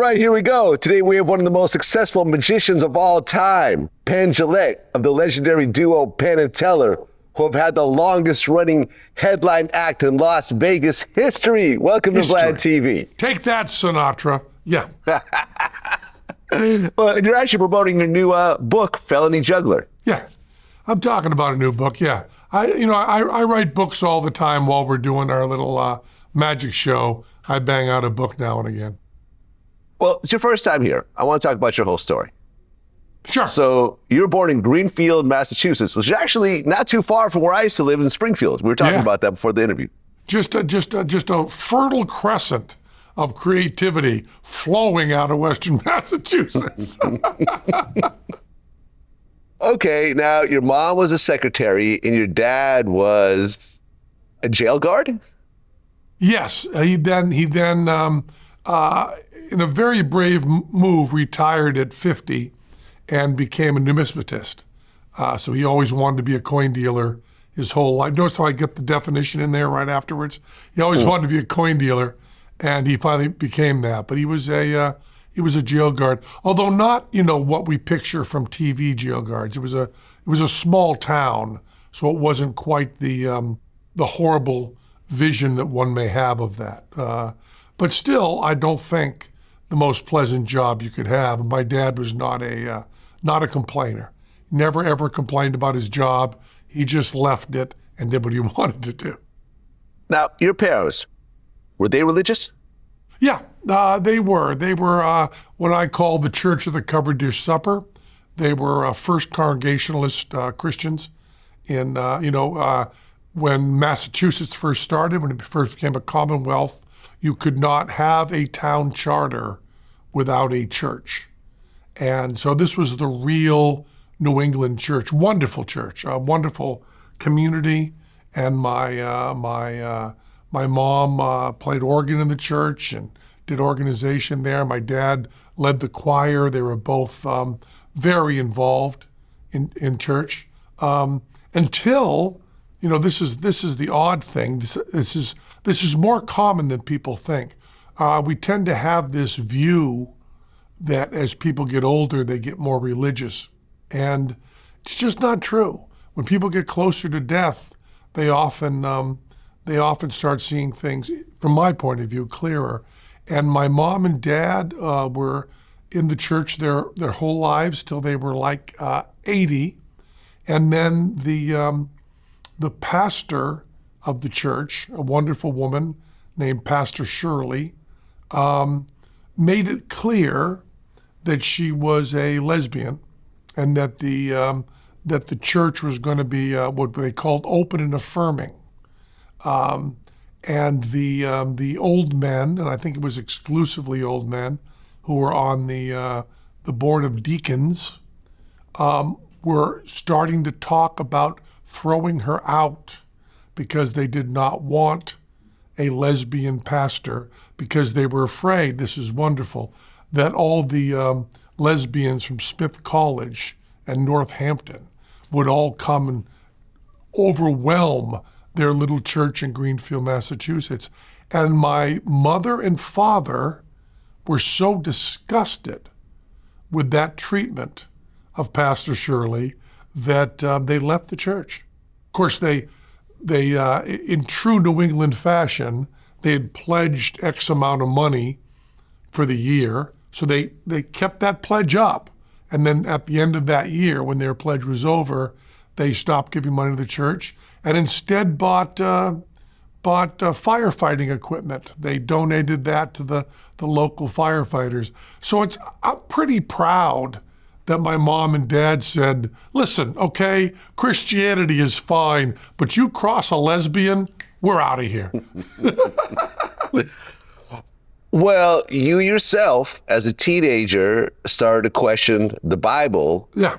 right, here we go. Today we have one of the most successful magicians of all time, Penn Jillette of the legendary duo Penn and Teller, who have had the longest running headline act in Las Vegas history. Welcome to Vlad TV. Take that, Sinatra. Yeah. Well, and you're actually promoting your new book, Felony Juggler. Yeah. I'm talking about a new book, yeah. I write books all the time while we're doing our little magic show. I bang out a book now and again. Well, it's your first time here. I want to talk about your whole story. Sure. So you were born in Greenfield, Massachusetts, which is actually not too far from where I used to live in Springfield. We were talking about that before the interview. Just a fertile crescent of creativity flowing out of Western Massachusetts. Okay, now your mom was a secretary and your dad was a jail guard? Yes, he then in a very brave move, retired at 50 and became a numismatist. So he always wanted to be a coin dealer his whole life. Notice how I get the definition in there right afterwards? He always wanted to be a coin dealer, and he finally became that. But he was a jail guard, although not what we picture from TV jail guards. It was a small town, so it wasn't quite the horrible vision that one may have of that. But still, I don't think the most pleasant job you could have. My dad was not a complainer. Never ever complained about his job. He just left it and did what he wanted to do. Now, your parents, were they religious? Yeah, they were. They were what I call the Church of the Covered Dish Supper. They were first Congregationalist Christians. When Massachusetts first started, when it first became a Commonwealth, you could not have a town charter without a church. And so this was the real New England church, a wonderful community. And my mom played organ in the church and did organization there. My dad led the choir. They were both very involved in church until, this is the odd thing. This is more common than people think. We tend to have this view that as people get older, they get more religious. And it's just not true. When people get closer to death, they often start seeing things, from my point of view, clearer. And my mom and dad were in the church their whole lives till they were like 80. And then the pastor of the church, a wonderful woman named Pastor Shirley, made it clear that she was a lesbian and that the church was going to be what they called open and affirming. And the old men, and I think it was exclusively old men, who were on the board of deacons, were starting to talk about throwing her out because they did not want a lesbian pastor, because they were afraid, this is wonderful, that all the lesbians from Smith College and Northampton would all come and overwhelm their little church in Greenfield, Massachusetts. And my mother and father were so disgusted with that treatment of Pastor Shirley that they left the church. Of course, they in true New England fashion, they had pledged X amount of money for the year, so they kept that pledge up. And then at the end of that year, when their pledge was over, they stopped giving money to the church and instead bought firefighting equipment. They donated that to the local firefighters. So I'm pretty proud that my mom and dad said, listen, okay, Christianity is fine, but you cross a lesbian, we're out of here. Well, you yourself, as a teenager, started to question the Bible. Yeah.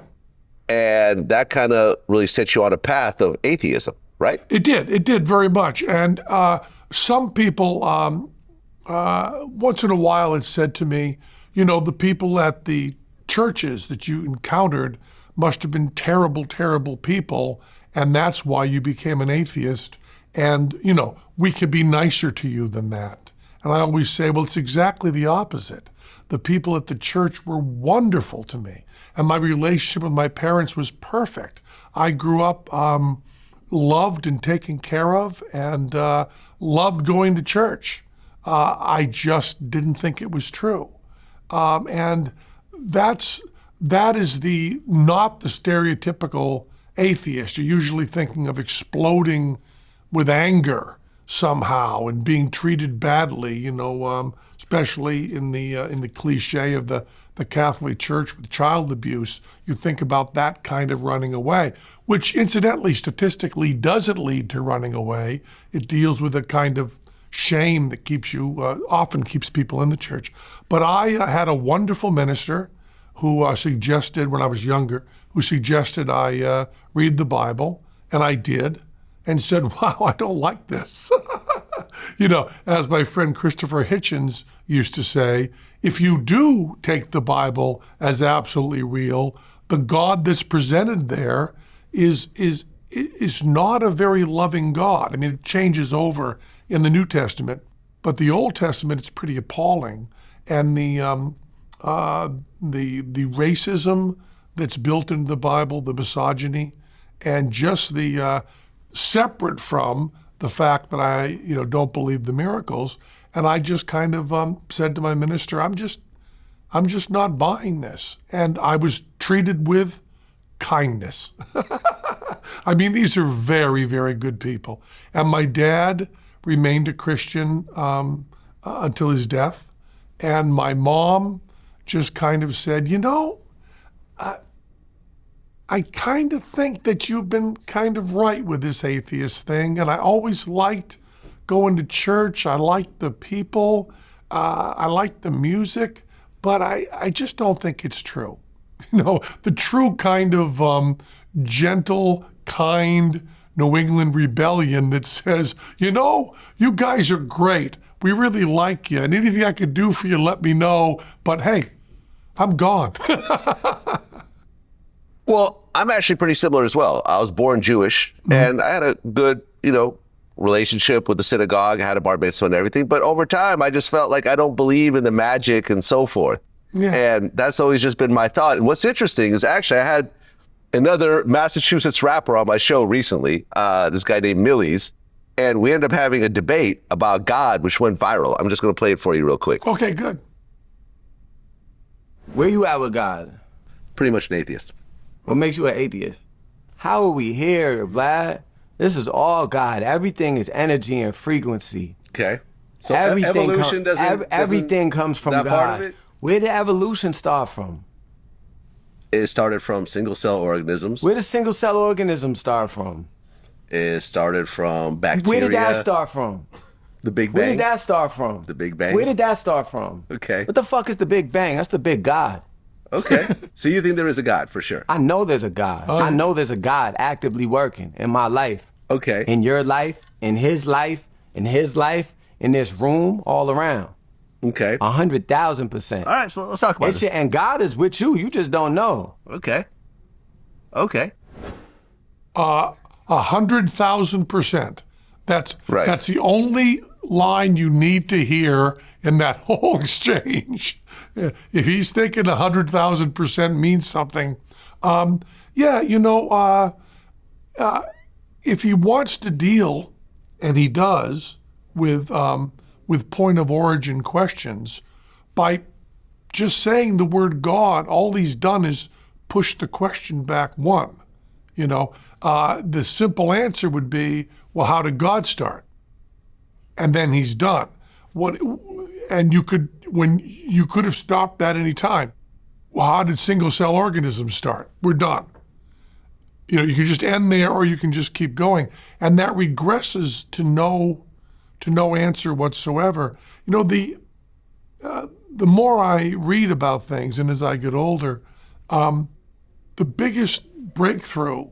And that kind of really set you on a path of atheism, right? It did very much. And some people, once in a while, had said to me, the people at the churches that you encountered must have been terrible, terrible people, and that's why you became an atheist. And, we could be nicer to you than that. And I always say, well, it's exactly the opposite. The people at the church were wonderful to me. And my relationship with my parents was perfect. I grew up loved and taken care of and loved going to church. I just didn't think it was true. And that is not the stereotypical atheist. You're usually thinking of exploding with anger somehow and being treated badly, especially in the cliche of the Catholic Church with child abuse. You think about that kind of running away, which incidentally, statistically, doesn't lead to running away. It deals with a kind of shame that often keeps people in the church. But I had a wonderful minister who suggested, when I was younger, I read the Bible, and I did, and said, wow, I don't like this. As my friend Christopher Hitchens used to say, if you do take the Bible as absolutely real, the God that's presented there is not a very loving God. I mean, it changes over in the New Testament, but the Old Testament is pretty appalling. And the racism that's built into the Bible, the misogyny, and just the separate from the fact that I don't believe the miracles. And I just kind of said to my minister, I'm just not buying this. And I was treated with kindness. I mean, these are very, very good people. And my dad remained a Christian until his death. And my mom just kind of said, I kind of think that you've been kind of right with this atheist thing. And I always liked going to church. I liked the people. I liked the music. But I just don't think it's true. The true kind of gentle, kind New England rebellion that says, you guys are great. We really like you. And anything I could do for you, let me know. But hey, I'm gone. Well, I'm actually pretty similar as well. I was born Jewish, and I had a good, relationship with the synagogue. I had a bar mitzvah and everything. But over time, I just felt like I don't believe in the magic and so forth. Yeah. And that's always just been my thought. And what's interesting is actually I had another Massachusetts rapper on my show recently, this guy named Millies, and we ended up having a debate about God, which went viral. I'm just going to play it for you real quick. Okay, good. Where you at with God? Pretty much an atheist. What makes you an atheist? How are we here, Vlad? This is all God. Everything is energy and frequency. Okay. So everything everything comes from that God. Part of it? Where did evolution start from? It started from single-cell organisms. Where did single-cell organisms start from? It started from bacteria. Where did that start from? The Big Bang. Where did that start from? The Big Bang. Where did that start from? Okay. What the fuck is the Big Bang? That's the big God. Okay. So you think there is a God for sure? I know there's a God. I know there's a God actively working in my life. Okay. In your life, in his life, in his life, in this room, all around. Okay. 100,000%. All right, so let's talk about this. And God is with you. You just don't know. Okay. Okay. 100,000%. That's right. That's the only line you need to hear in that whole exchange. If he's thinking 100,000% means something, if he wants to deal, and he does, with point of origin questions, by just saying the word God, all he's done is push the question back one. The simple answer would be, well, how did God start? And then he's done. You could have stopped that any time. Well, how did single-cell organisms start? We're done. You can just end there, or you can just keep going, and that regresses to no answer whatsoever. The more I read about things, and as I get older, the biggest breakthrough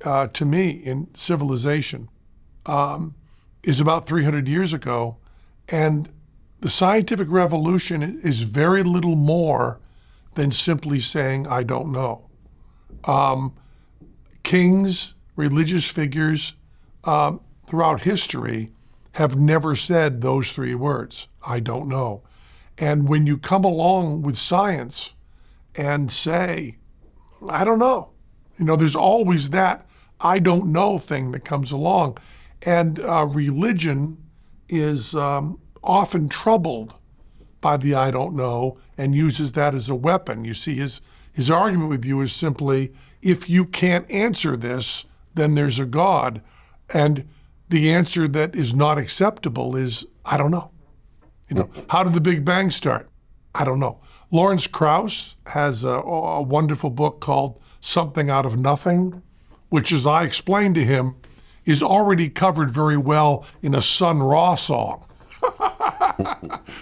to me in civilization is about 300 years ago, and the scientific revolution is very little more than simply saying, I don't know. Kings, religious figures throughout history have never said those three words, I don't know. And when you come along with science and say, I don't know, there's always that I don't know thing that comes along. And religion is often troubled by the I don't know and uses that as a weapon. You see, his argument with you is simply, if you can't answer this, then there's a God. And the answer that is not acceptable is, I don't know. How did the Big Bang start? I don't know. Lawrence Krauss has a wonderful book called Something Out of Nothing, which, as I explained to him, is already covered very well in a Sun Ra song.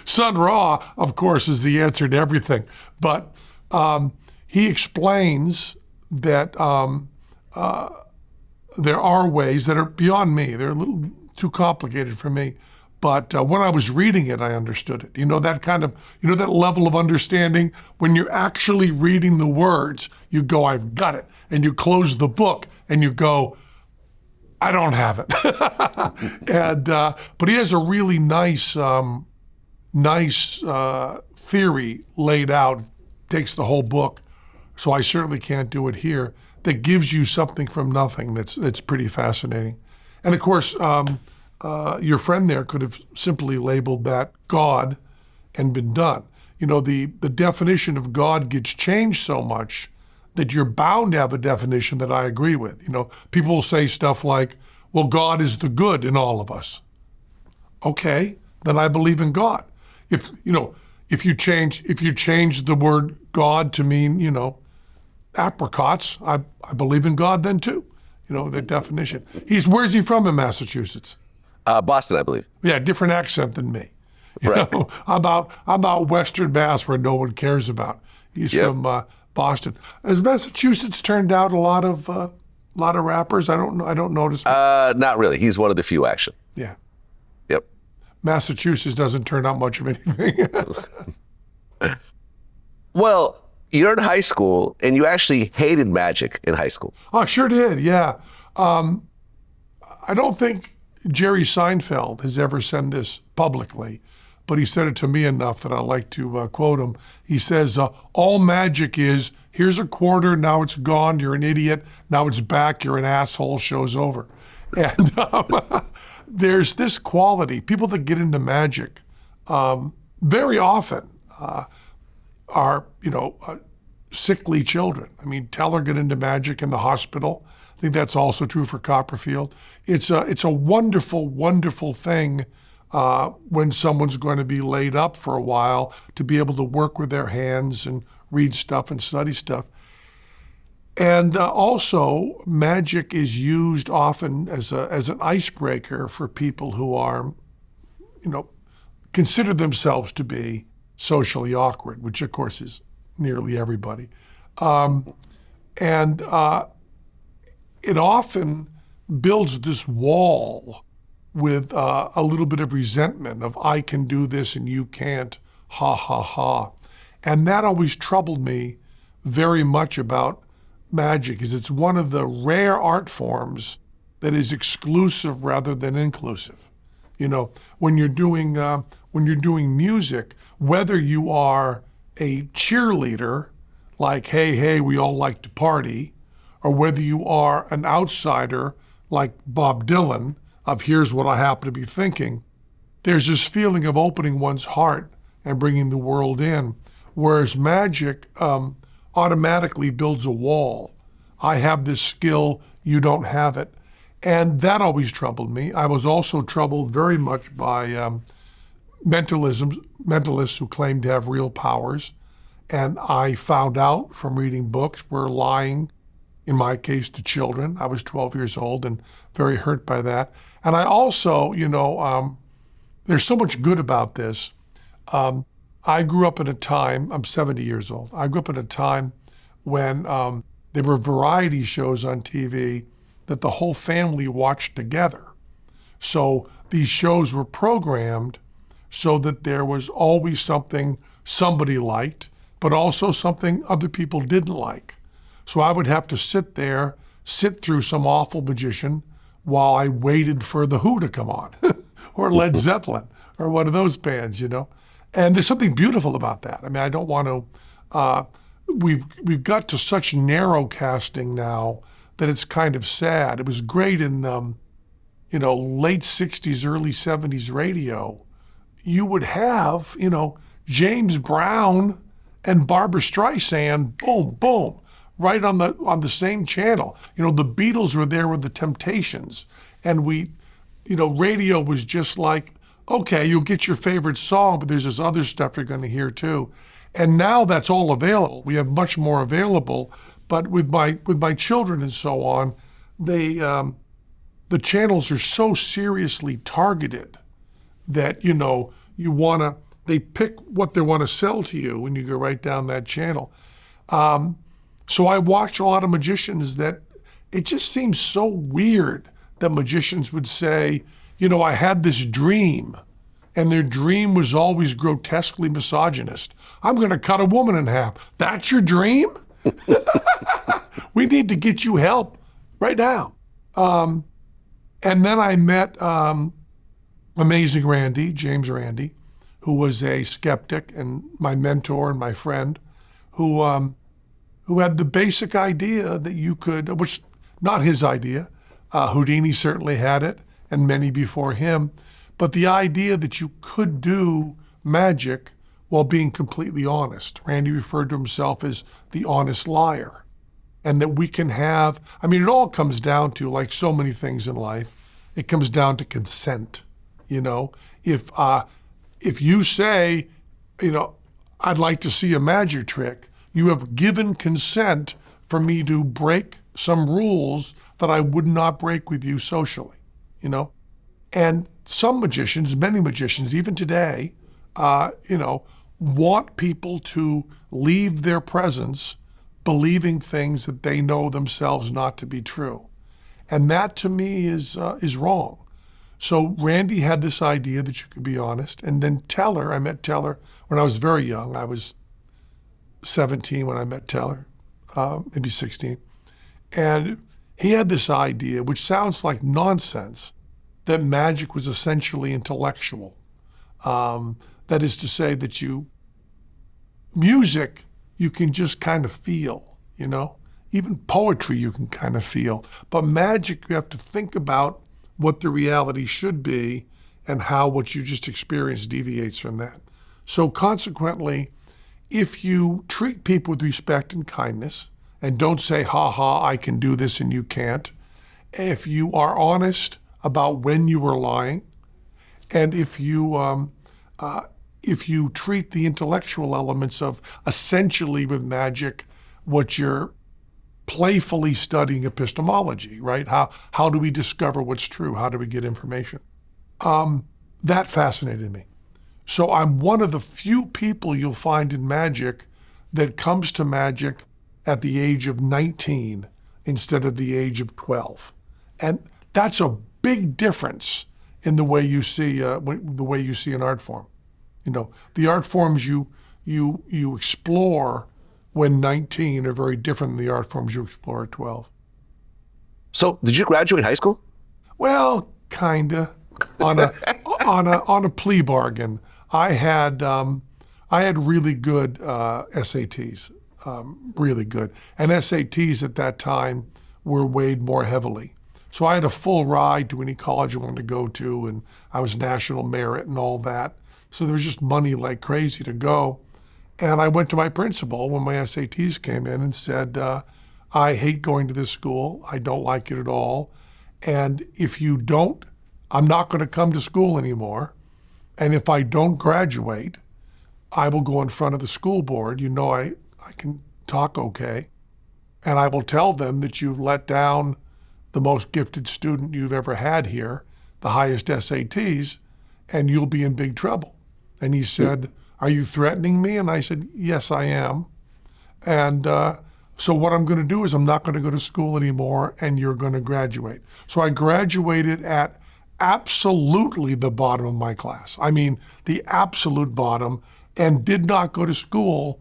Sun Ra, of course, is the answer to everything. But he explains that there are ways that are beyond me. They're a little too complicated for me. But when I was reading it, I understood it. That level of understanding, when you're actually reading the words, you go, I've got it. And you close the book and you go, I don't have it. But he has a really nice theory laid out, takes the whole book, so I certainly can't do it here, that gives you something from nothing that's pretty fascinating. And of course, your friend there could have simply labeled that God and been done. The definition of God gets changed so much that you're bound to have a definition that I agree with. People will say stuff like, well, God is the good in all of us. Okay, then I believe in God. If you change the word God to mean, apricots, I believe in God then too. The definition. Where's he from in Massachusetts? Boston, I believe. Yeah, different accent than me. Right. About Western Mass, where no one cares about. He's from Boston. Has Massachusetts turned out a lot of rappers? I don't notice. Not really. He's one of the few, actually. Yeah. Yep. Massachusetts doesn't turn out much of anything. Well, you're in high school, and you actually hated magic in high school. Oh, I sure did, yeah. I don't think Jerry Seinfeld has ever said this publicly, but he said it to me enough that I like to quote him. He says, all magic is, here's a quarter, now it's gone, you're an idiot, now it's back, you're an asshole, show's over. And there's this quality. People that get into magic very often are, sickly children. I mean, Teller got into magic in the hospital. I think that's also true for Copperfield. It's a wonderful, wonderful thing when someone's going to be laid up for a while to be able to work with their hands and read stuff and study stuff. And also, magic is used often as an icebreaker for people who are, consider themselves to be socially awkward, which of course is nearly everybody. It often builds this wall with a little bit of resentment of I can do this and you can't, ha, ha, ha. And that always troubled me very much about magic, is it's one of the rare art forms that is exclusive rather than inclusive. When you're doing music, whether you are a cheerleader, like, hey, we all like to party, or whether you are an outsider like Bob Dylan of here's what I happen to be thinking, there's this feeling of opening one's heart and bringing the world in, whereas magic automatically builds a wall. I have this skill, you don't have it. And that always troubled me. I was also troubled very much by mentalists who claimed to have real powers. And I found out from reading books were lying, in my case, to children. I was 12 years old and very hurt by that. And I also, there's so much good about this. I grew up in a time, I'm 70 years old. I grew up in a time when there were variety shows on TV that the whole family watched together. So these shows were programmed so that there was always something somebody liked, but also something other people didn't like. So I would have to sit through some awful magician while I waited for The Who to come on, or Led Zeppelin, or one of those bands, And there's something beautiful about that. I mean, I don't want to, we've got to such narrow casting now that it's kind of sad. It was great in, late 60s, early 70s radio. You would have, James Brown and Barbra Streisand, boom, boom, right on the same channel. The Beatles were there with the Temptations. And radio was just like, okay, you'll get your favorite song, but there's this other stuff you're going to hear too. And now that's all available. We have much more available. But with my children and so on, the channels are so seriously targeted that they pick what they want to sell to you when you go right down that channel. So I watch a lot of magicians that it just seems so weird that magicians would say, I had this dream, and their dream was always grotesquely misogynist. I'm going to cut a woman in half. That's your dream? We need to get you help right now. And then I met Amazing Randy, James Randi, who was a skeptic and my mentor and my friend, who had the basic idea that you could, which not his idea, Houdini certainly had it, and many before him, but the idea that you could do magic while being completely honest. Randy referred to himself as the honest liar. And that we can have, it all comes down to, like so many things in life, it comes down to consent. If you say, I'd like to see a magic trick, you have given consent for me to break some rules that I would not break with you socially, And some magicians, many magicians, even today, want people to leave their presence believing things that they know themselves not to be true. And that to me is wrong. So Randy had this idea that you could be honest. And then Teller, I met Teller when I was very young. I was 17 when I met Teller, maybe 16. And he had this idea, which sounds like nonsense, that magic was essentially intellectual. That is to say that music, you can just kind of feel, Even poetry you can kind of feel. But magic, you have to think about what the reality should be and how what you just experienced deviates from that. So consequently, if you treat people with respect and kindness and don't say, ha ha, I can do this and you can't, if you are honest about when you were lying, and if you treat the intellectual elements of essentially with magic what you're playfully studying epistemology, right? How do we discover what's true? How do we get information? That fascinated me. So I'm one of the few people you'll find in magic that comes to magic at the age of 19 instead of the age of 12. And that's a big difference in the way you see an art form. The art forms you explore when 19 are very different than the art forms you explore at 12. So, did you graduate high school? Well, kinda. On a plea bargain. I had really good SATs, really good, and SATs at that time were weighed more heavily. So I had a full ride to any college I wanted to go to, and I was national merit and all that. So there was just money like crazy to go. And I went to my principal when my SATs came in and said, I hate going to this school. I don't like it at all. And if you don't, I'm not going to come to school anymore. And if I don't graduate, I will go in front of the school board. I can talk okay. And I will tell them that you've let down the most gifted student you've ever had here, the highest SATs, and you'll be in big trouble. And he said, are you threatening me? And I said, yes, I am. And so what I'm going to do is I'm not going to go to school anymore, and you're going to graduate. So I graduated at absolutely the bottom of my class. I mean, the absolute bottom, and did not go to school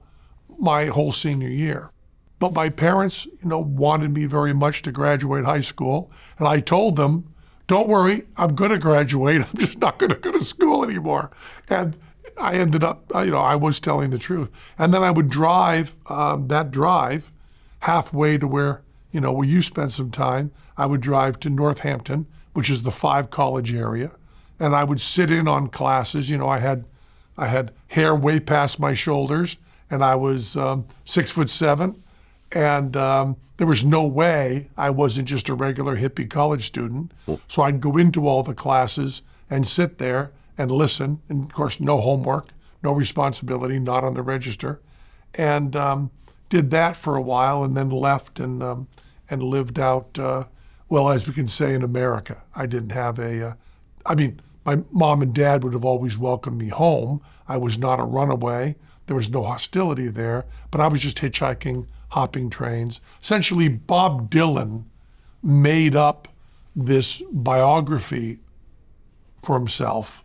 my whole senior year. But my parents, wanted me very much to graduate high school. And I told them, don't worry, I'm going to graduate. I'm just not going to go to school anymore. And I ended up, I was telling the truth. And then I would drive that drive halfway to where you spent some time. I would drive to Northampton, which is the 5 college area, and I would sit in on classes. I had hair way past my shoulders, and I was 6'7", and there was no way I wasn't just a regular hippie college student. So I'd go into all the classes and sit there and listen, and of course, no homework, no responsibility, not on the register, and did that for a while, and then left and lived out, as we can say, in America. I didn't have my mom and dad would have always welcomed me home. I was not a runaway. There was no hostility there, but I was just hitchhiking, hopping trains. Essentially, Bob Dylan made up this biography for himself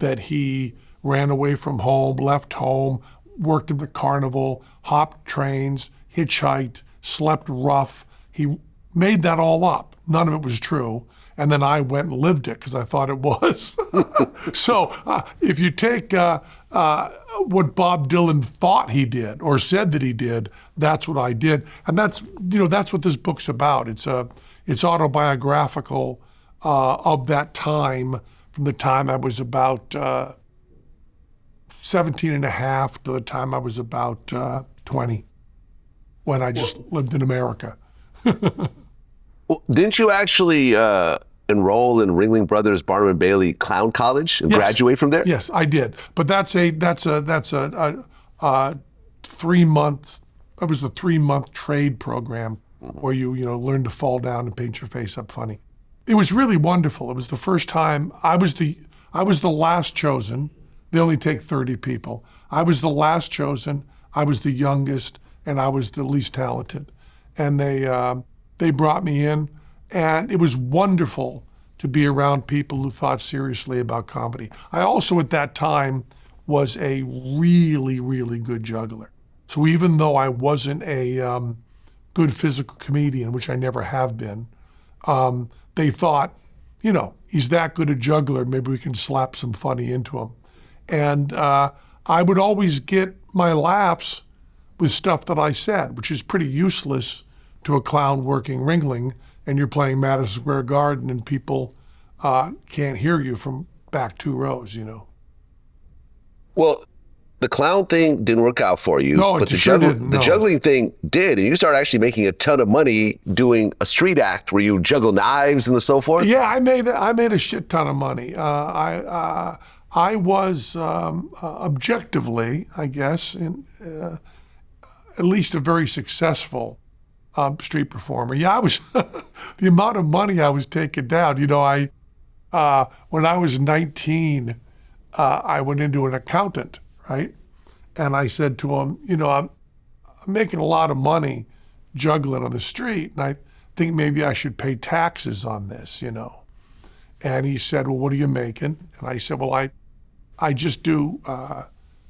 that he ran away from home, left home, worked in the carnival, hopped trains, hitchhiked, slept rough. He made that all up. None of it was true. And then I went and lived it because I thought it was. So if you take what Bob Dylan thought he did or said that he did, that's what I did. And that's what this book's about. It's autobiographical of that time, from the time I was about 17 and a half to the time I was about 20, when I just lived in America. Well, didn't you actually enroll in Ringling Brothers Barnum and Bailey Clown College and graduate from there? Yes, I did. But that's a 3-month. It was a 3-month trade program where you learn to fall down and paint your face up funny. It was really wonderful. It was the first time I was the last chosen. They only take 30 people. I was the last chosen. I was the youngest, and I was the least talented. And they brought me in, and it was wonderful to be around people who thought seriously about comedy. I also, at that time, was a really, really good juggler. So even though I wasn't a good physical comedian, which I never have been, they thought, he's that good a juggler, maybe we can slap some funny into him. And I would always get my laughs with stuff that I said, which is pretty useless to a clown working Ringling, and you're playing Madison Square Garden and people can't hear you from back 2 rows, Well, the clown thing didn't work out for you, No, but it sure didn't, the no. juggling thing did, and you started actually making a ton of money doing a street act where you juggle knives and so forth. Yeah, I made a shit ton of money. I was objectively, I guess, at least a very successful street performer. Yeah, I was the amount of money I was taking down. When I was 19, I went into an accountant, right? And I said to him, I'm making a lot of money juggling on the street, and I think maybe I should pay taxes on this, And he said, well, what are you making? And I said, well, I just do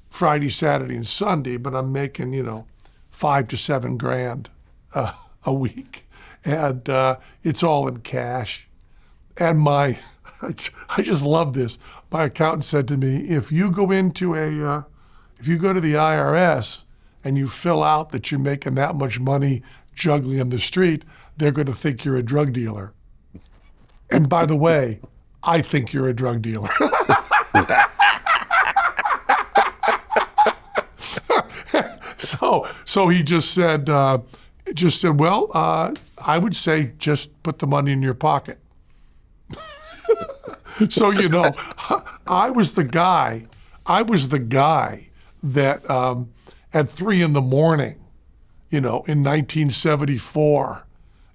Friday, Saturday, and Sunday, but I'm making, $5 to $7 grand a week, and it's all in cash. And I just love this. My accountant said to me, if you go to the IRS and you fill out that you're making that much money juggling on the street, they're going to think you're a drug dealer. And by the way, I think you're a drug dealer. So he just said, well, I would say just put the money in your pocket. So, I was the guy that at 3 a.m, in 1974,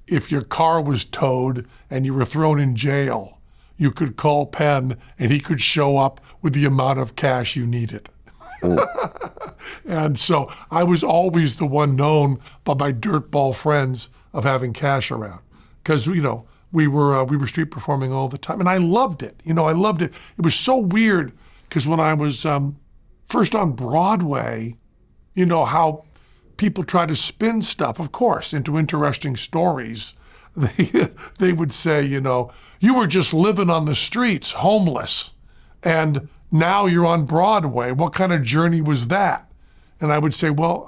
if your car was towed and you were thrown in jail, you could call Penn and he could show up with the amount of cash you needed. And so I was always the one known by my dirtball friends of having cash around, because we were street performing all the time, and I loved it. I loved it. It was so weird because when I was first on Broadway, how people try to spin stuff, of course, into interesting stories. They would say, you were just living on the streets, homeless, and now you're on Broadway. What kind of journey was that? And I would say, well,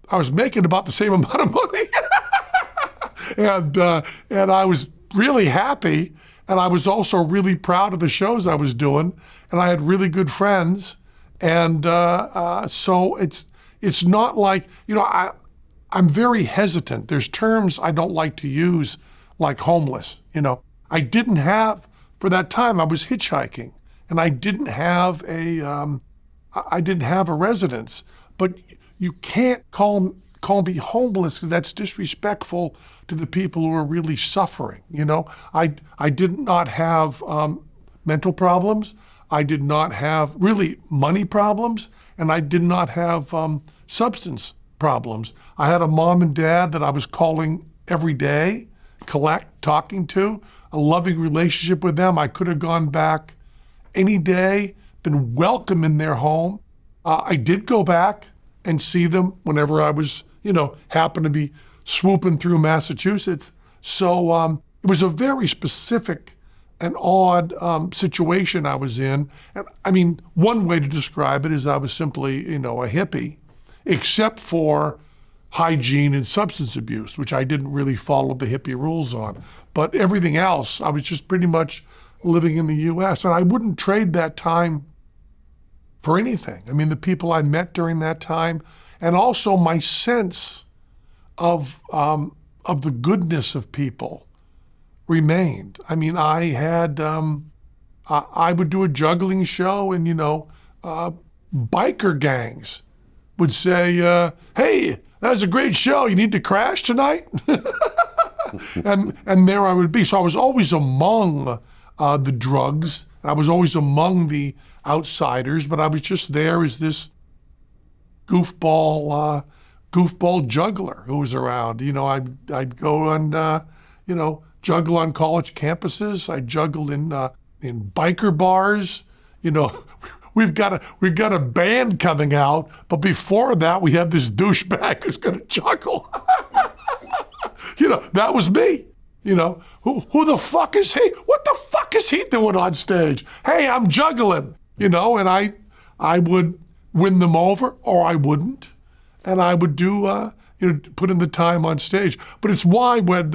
I was making about the same amount of money. and I was really happy. And I was also really proud of the shows I was doing. And I had really good friends. And so it's not like, I'm very hesitant. There's terms I don't like to use, like homeless. I didn't have, for that time, I was hitchhiking, and I didn't have a residence. But you can't call me homeless, because that's disrespectful to the people who are really suffering. I did not have mental problems. I did not have really money problems, and I did not have substance problems. I had a mom and dad that I was calling every day, talking to, a loving relationship with them. I could have gone back any day, been welcome in their home. I did go back and see them whenever I was, happened to be swooping through Massachusetts. So it was a very specific and odd situation I was in. And I mean, one way to describe it is I was simply, a hippie, except for hygiene and substance abuse, which I didn't really follow the hippie rules on. But everything else, I was just pretty much living in the U.S. And I wouldn't trade that time for anything. I mean, the people I met during that time, and also my sense of the goodness of people remained. I mean, I had, I would do a juggling show, and, biker gangs would say, hey, that was a great show. You need to crash tonight? and there I would be. So I was always among the drugs. I was always among the outsiders, but I was just there as this goofball juggler who was around. I'd go and, juggle on college campuses. I juggled in biker bars. We've got a band coming out, but before that, we had this douchebag who's going to juggle. That was me. Who the fuck is he? What the fuck is he doing on stage? Hey, I'm juggling. And I would win them over, or I wouldn't, and I would do put in the time on stage. But it's why when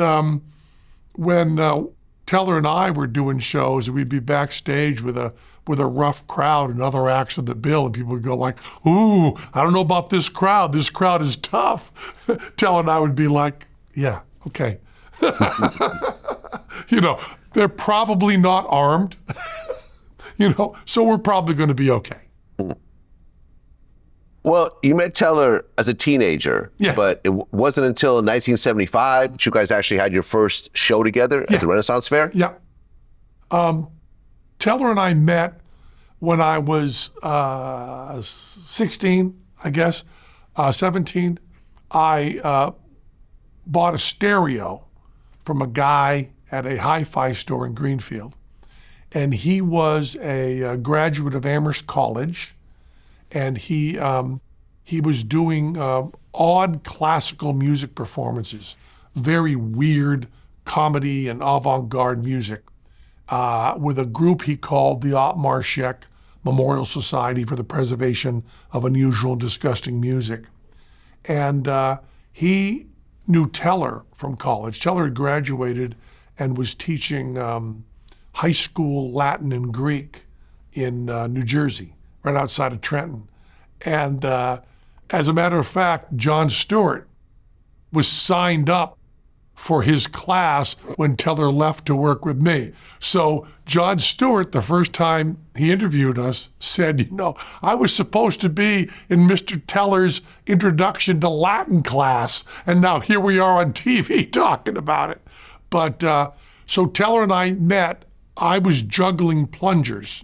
Teller and I were doing shows, we'd be backstage with a rough crowd and other acts of the bill, and people would go like, ooh, I don't know about this crowd. This crowd is tough. Teller and I would be like, yeah, okay. They're probably not armed, so we're probably going to be okay. Well, you met Teller as a teenager, Yeah. but it wasn't until 1975 that you guys actually had your first show together at the Renaissance Fair? Yeah. Teller and I met when I was 16, I guess, 17. I bought a stereo from a guy at a hi-fi store in Greenfield. And he was a graduate of Amherst College. And he was doing odd classical music performances, very weird comedy and avant-garde music, with a group he called the Marshek Memorial Society for the Preservation of Unusual and Disgusting Music. And he knew Teller from college. Teller had graduated and was teaching high school Latin and Greek in New Jersey, right outside of Trenton. And as a matter of fact, Jon Stewart was signed up for his class when Teller left to work with me. So Jon Stewart, the first time he interviewed us, said, I was supposed to be in Mr. Teller's introduction to Latin class, and now here we are on TV talking about it. But so Teller and I met. I was juggling plungers,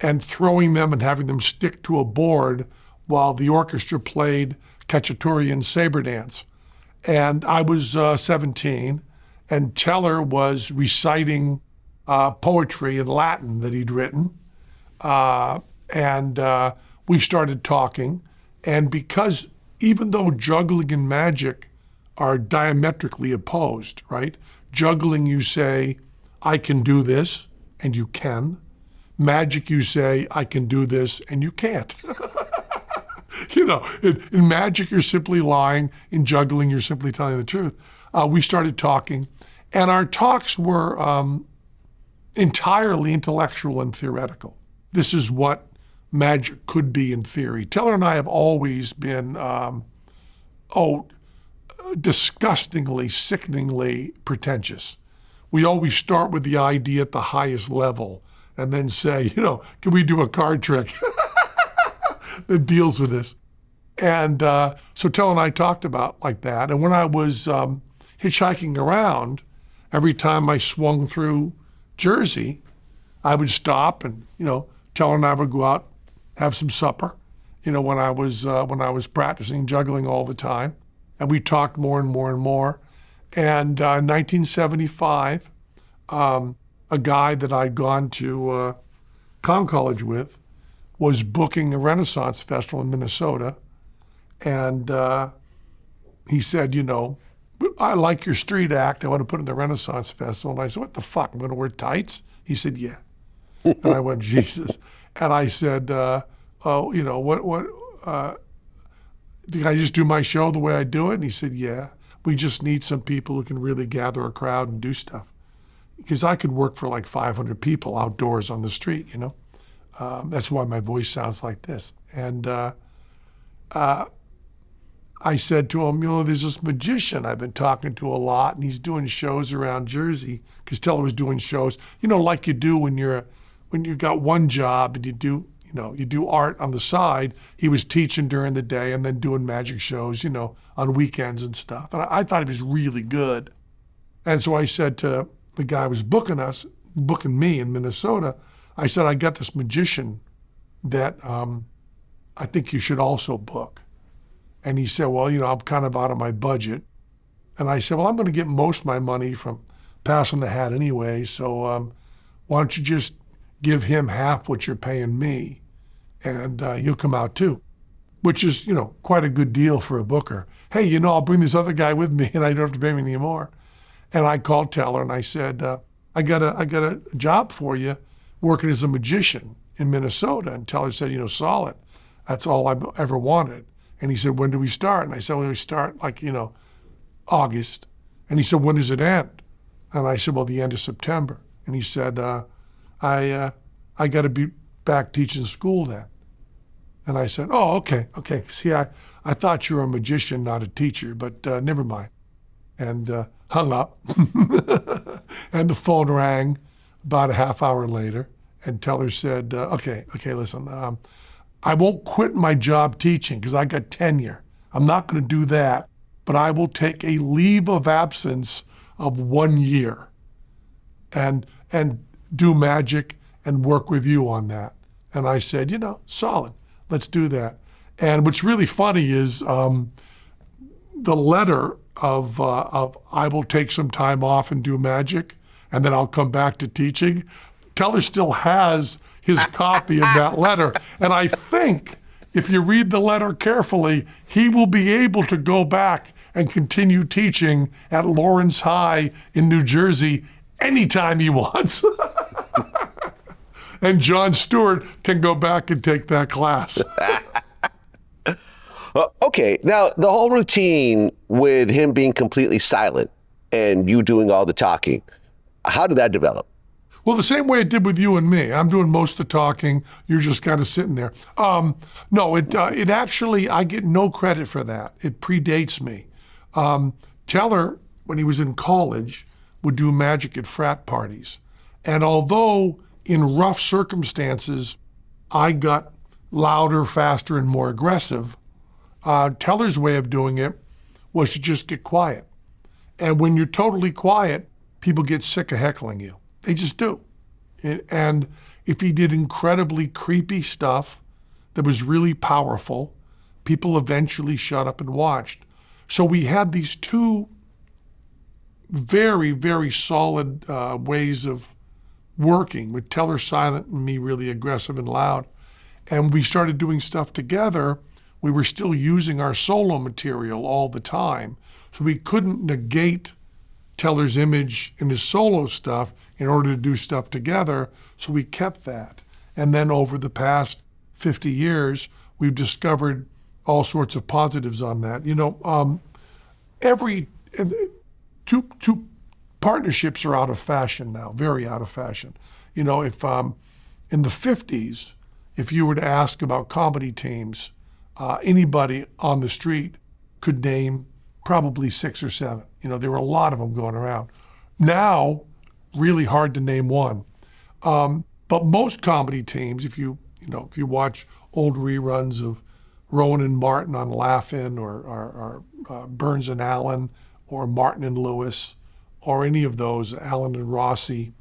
and throwing them and having them stick to a board while the orchestra played Cacciatorian saber dance. And I was 17, and Teller was reciting poetry in Latin that he'd written. And we started talking. And because even though juggling and magic are diametrically opposed, right? Juggling, you say, I can do this, and you can. magic you say, I can do this, and you can't. You know, in magic, you're simply lying. In juggling, you're simply telling the truth. We started talking, and our talks were entirely intellectual and theoretical. This is what magic could be in theory. Teller and I have always been, disgustingly, sickeningly pretentious. We always start with the idea at the highest level and then say, you know, can we do a card trick that deals with this? And so Teller and I talked about like that. And when I was hitchhiking around, every time I swung through Jersey, I would stop and, you know, Teller and I would go out, have some supper, you know, when I was practicing juggling all the time. And we talked more and more and more. And in 1975, a guy that I'd gone to college with was booking a Renaissance Festival in Minnesota. And he said, you know, I like your street act. I want to put it in the Renaissance Festival. And I said, what the fuck? I'm going to wear tights? He said, yeah. And I went, Jesus. And I said, oh, you know, can I just do my show the way I do it? And he said, yeah. We just need some people who can really gather a crowd and do stuff. Because I could work for like 500 people outdoors on the street, you know. That's why my voice sounds like this. And I said to him, you know, there's this magician I've been talking to a lot, and he's doing shows around Jersey, because Teller was doing shows, you know, like you do when you've got one job and you do art on the side. He was teaching during the day and then doing magic shows, you know, on weekends and stuff. And I thought he was really good. And so I said to the guy who was booking me in Minnesota, I said, I got this magician that I think you should also book. And he said, well, you know, I'm kind of out of my budget. And I said, well, I'm going to get most of my money from passing the hat anyway, so why don't you just give him half what you're paying me, and he'll come out too, which is, you know, quite a good deal for a booker. Hey, you know, I'll bring this other guy with me and I don't have to pay me anymore. And I called Teller and I said, I got a job for you working as a magician in Minnesota. And Teller said, you know, solid. That's all I've ever wanted. And he said, when do we start? And I said, well, we start like, you know, August. And he said, when does it end? And I said, well, the end of September. And he said, I got to be back teaching school then. And I said, oh, okay. See, I thought you were a magician, not a teacher, but never mind. And hung up. And the phone rang about a half hour later. And Teller said, okay, listen, I won't quit my job teaching because I got tenure. I'm not going to do that, but I will take a leave of absence of 1 year and do magic and work with you on that. And I said, you know, solid, let's do that. And what's really funny is the letter of I will take some time off and do magic, and then I'll come back to teaching. Teller still has his copy of that letter. And I think if you read the letter carefully, he will be able to go back and continue teaching at Lawrence High in New Jersey anytime he wants. And Jon Stewart can go back and take that class. Okay, now the whole routine with him being completely silent and you doing all the talking, how did that develop? Well, the same way it did with you and me. I'm doing most of the talking. You're just kind of sitting there. No, it actually, I get no credit for that. It predates me. Teller, when he was in college, would do magic at frat parties. And although in rough circumstances, I got louder, faster, and more aggressive, Teller's way of doing it was to just get quiet. And when you're totally quiet, people get sick of heckling you. They just do. And if he did incredibly creepy stuff that was really powerful, people eventually shut up and watched. So we had these two very, very solid ways of working, with Teller silent and me really aggressive and loud. And we started doing stuff together. We were still using our solo material all the time. So we couldn't negate Teller's image in his solo stuff in order to do stuff together, so we kept that. And then over the past 50 years, we've discovered all sorts of positives on that. Two partnerships are out of fashion now, very out of fashion. If in the 50s, if you were to ask about comedy teams, anybody on the street could name probably 6 or 7. There were a lot of them going around. Now, really hard to name one. But most comedy teams, if you watch old reruns of Rowan and Martin on Laugh-In, or Burns and Allen, or Martin and Lewis, or any of those, Allen and Rossi,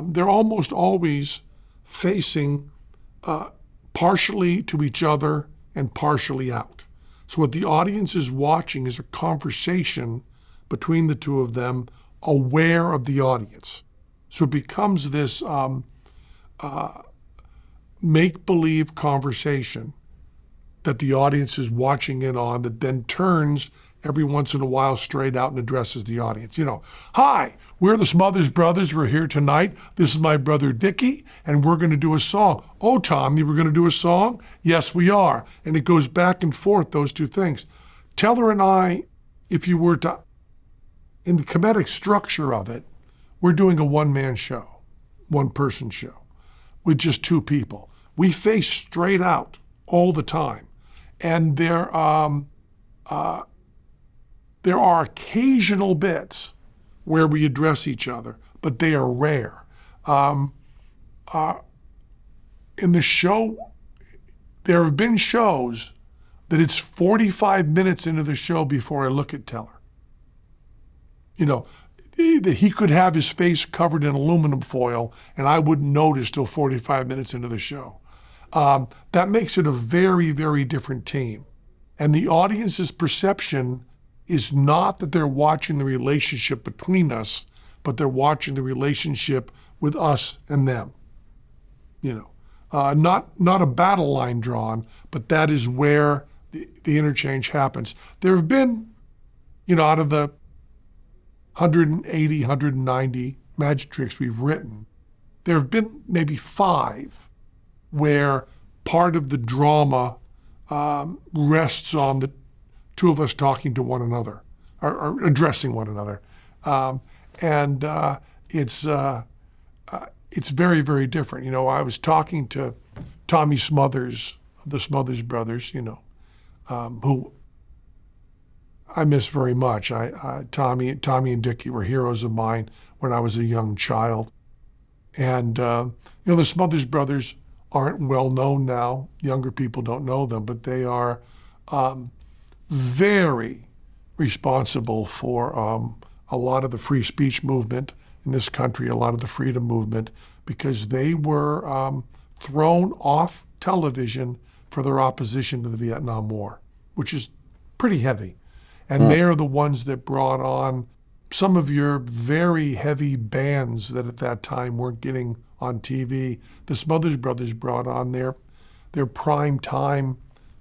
they're almost always facing partially to each other and partially out. So what the audience is watching is a conversation between the two of them, aware of the audience. So it becomes this make-believe conversation that the audience is watching in on, that then turns every once in a while straight out and addresses the audience. Hi, we're the Smothers Brothers. We're here tonight. This is my brother Dickie, and we're going to do a song. Oh, Tommy, we're going to do a song? Yes, we are. And it goes back and forth, those two things. Teller and I, if you were to, in the comedic structure of it, we're doing a one-man show, one-person show, with just 2 people. We face straight out all the time. And there are occasional bits where we address each other, but they are rare. In the show, there have been shows that it's 45 minutes into the show before I look at Teller. That he could have his face covered in aluminum foil and I wouldn't notice till 45 minutes into the show. That makes it a very, very different team. And the audience's perception is not that they're watching the relationship between us, but they're watching the relationship with us and them. Not a battle line drawn, but that is where the interchange happens. There have been, out of the 180, 190 magic tricks we've written, there have been maybe 5 where part of the drama rests on the 2 of us talking to one another, or addressing one another. It's very, very different. I was talking to Tommy Smothers, of the Smothers Brothers, who I miss very much. Tommy and Dickie were heroes of mine when I was a young child. And, the Smothers Brothers aren't well known now. Younger people don't know them, but they are very responsible for a lot of the free speech movement in this country, a lot of the freedom movement, because they were thrown off television for their opposition to the Vietnam War, which is pretty heavy. And they are the ones that brought on some of your very heavy bands that at that time weren't getting on TV. The Smothers Brothers brought on their prime time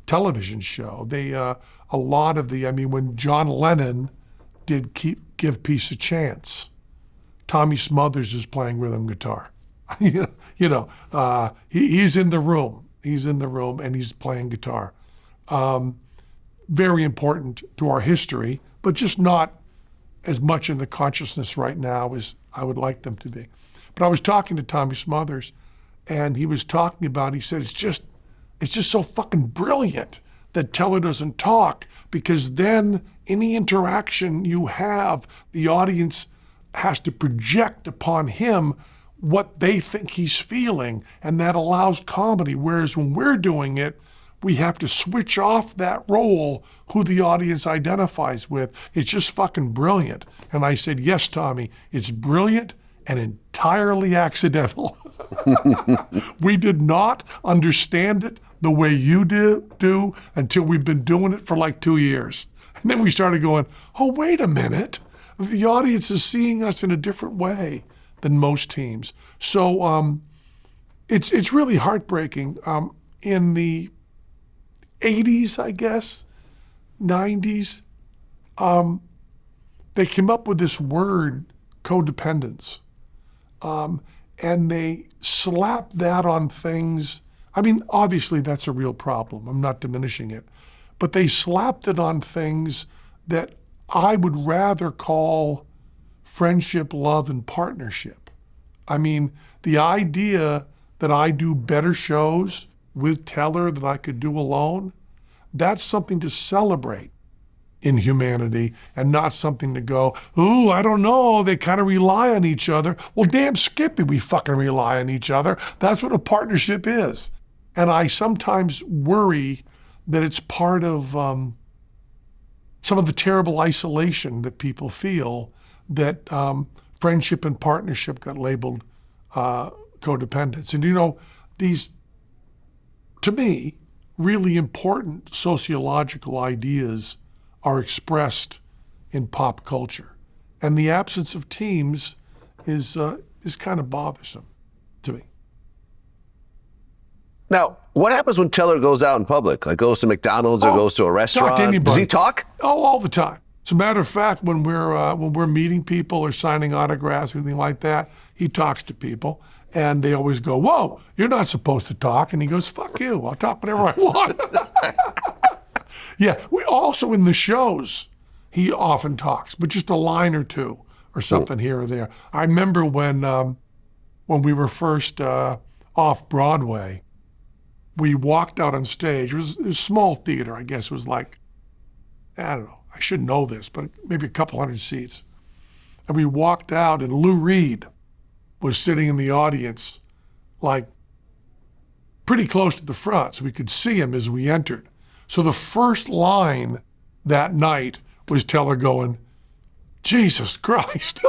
television show. They a lot of when John Lennon did Give Peace a Chance, Tommy Smothers is playing rhythm guitar. He's in the room. He's in the room and he's playing guitar. Very important to our history, but just not as much in the consciousness right now as I would like them to be. But I was talking to Tommy Smothers, and he was talking about, he said, it's just so fucking brilliant that Teller doesn't talk, because then any interaction you have, the audience has to project upon him what they think he's feeling, and that allows comedy. Whereas when we're doing it, we have to switch off that role, who the audience identifies with. It's just fucking brilliant. And I said, yes, Tommy, it's brilliant and entirely accidental. We did not understand it the way you do until we've been doing it for like 2 years. And then we started going, oh, wait a minute. The audience is seeing us in a different way than most teams. So it's really heartbreaking. In the 80s, I guess, 90s, they came up with this word, codependence. and they slap that on things. I mean, obviously that's a real problem. I'm not diminishing it. But they slapped it on things that I would rather call friendship, love, and partnership. I mean, the idea that I do better shows with Teller than I could do alone, that's something to celebrate in humanity and not something to go, ooh, I don't know, they kind of rely on each other. Well, damn Skippy, we fucking rely on each other. That's what a partnership is. And I sometimes worry that it's part of some of the terrible isolation that people feel, that friendship and partnership got labeled codependence. And you know, these, to me, really important sociological ideas are expressed in pop culture. And the absence of teams is kind of bothersome to me. Now, what happens when Teller goes out in public, like goes to McDonald's or goes to a restaurant? Talk to anybody. Does he talk? Oh, all the time. As a matter of fact, when we're meeting people or signing autographs or anything like that, he talks to people, and they always go, "Whoa, you're not supposed to talk," and he goes, "Fuck you, I'll talk whatever I want." Yeah, we also in the shows, he often talks, but just a line or two or something here or there. I remember when we were first off Broadway, we walked out on stage. It was a small theater, I guess. It was like, I don't know, I should know this, but maybe a couple hundred seats. And we walked out, and Lou Reed was sitting in the audience, like pretty close to the front, so we could see him as we entered. So the first line that night was Teller going, "Jesus Christ."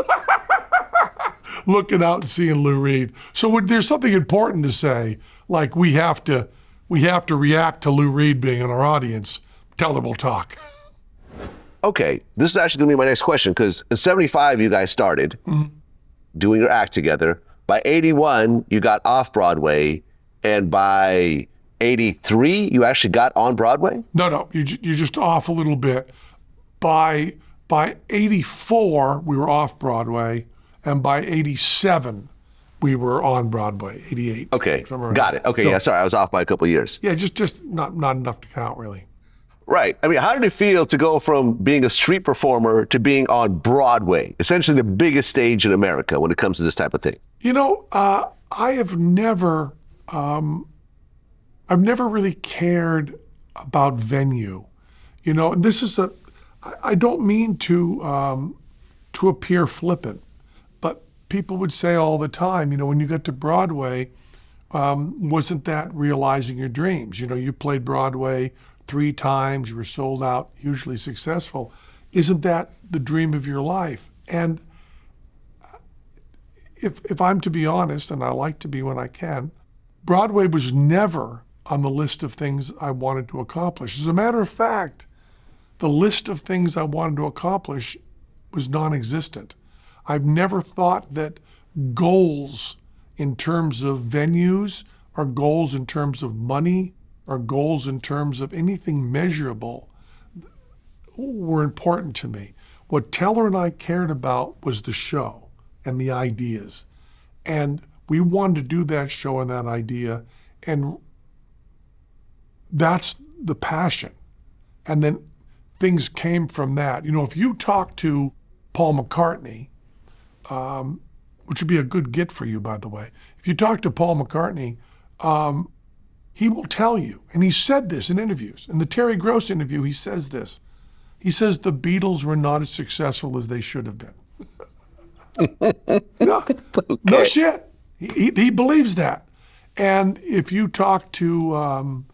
Looking out and seeing Lou Reed. So there's something important to say, like we have to react to Lou Reed being in our audience. Teller will talk. Okay, this is actually gonna be my next question, because in 75, you guys started doing your act together. By 81, you got off Broadway, and by 83, you actually got on Broadway? No, you're just off a little bit. By 84, we were off Broadway, and by 87, we were on Broadway. 88. Okay, got it. Okay, so, yeah, sorry, I was off by a couple of years. Yeah, just not enough to count, really. Right. I mean, how did it feel to go from being a street performer to being on Broadway, essentially the biggest stage in America when it comes to this type of thing? You know, I've never really cared about venue. You know, and this is I don't mean to appear flippant, but people would say all the time, you know, when you get to Broadway, wasn't that realizing your dreams? You know, you played Broadway 3 times, you were sold out, hugely successful. Isn't that the dream of your life? And if I'm to be honest, and I like to be when I can, Broadway was never on the list of things I wanted to accomplish. As a matter of fact, the list of things I wanted to accomplish was non-existent. I've never thought that goals in terms of venues or goals in terms of money or goals in terms of anything measurable were important to me. What Teller and I cared about was the show and the ideas. And we wanted to do that show and that idea, and that's the passion. And then things came from that. You know, if you talk to Paul McCartney, which would be a good get for you, by the way. If you talk to Paul McCartney, he will tell you, and he said this in interviews. In the Terry Gross interview, he says this. He says the Beatles were not as successful as they should have been. No shit. He believes that. And if you talk to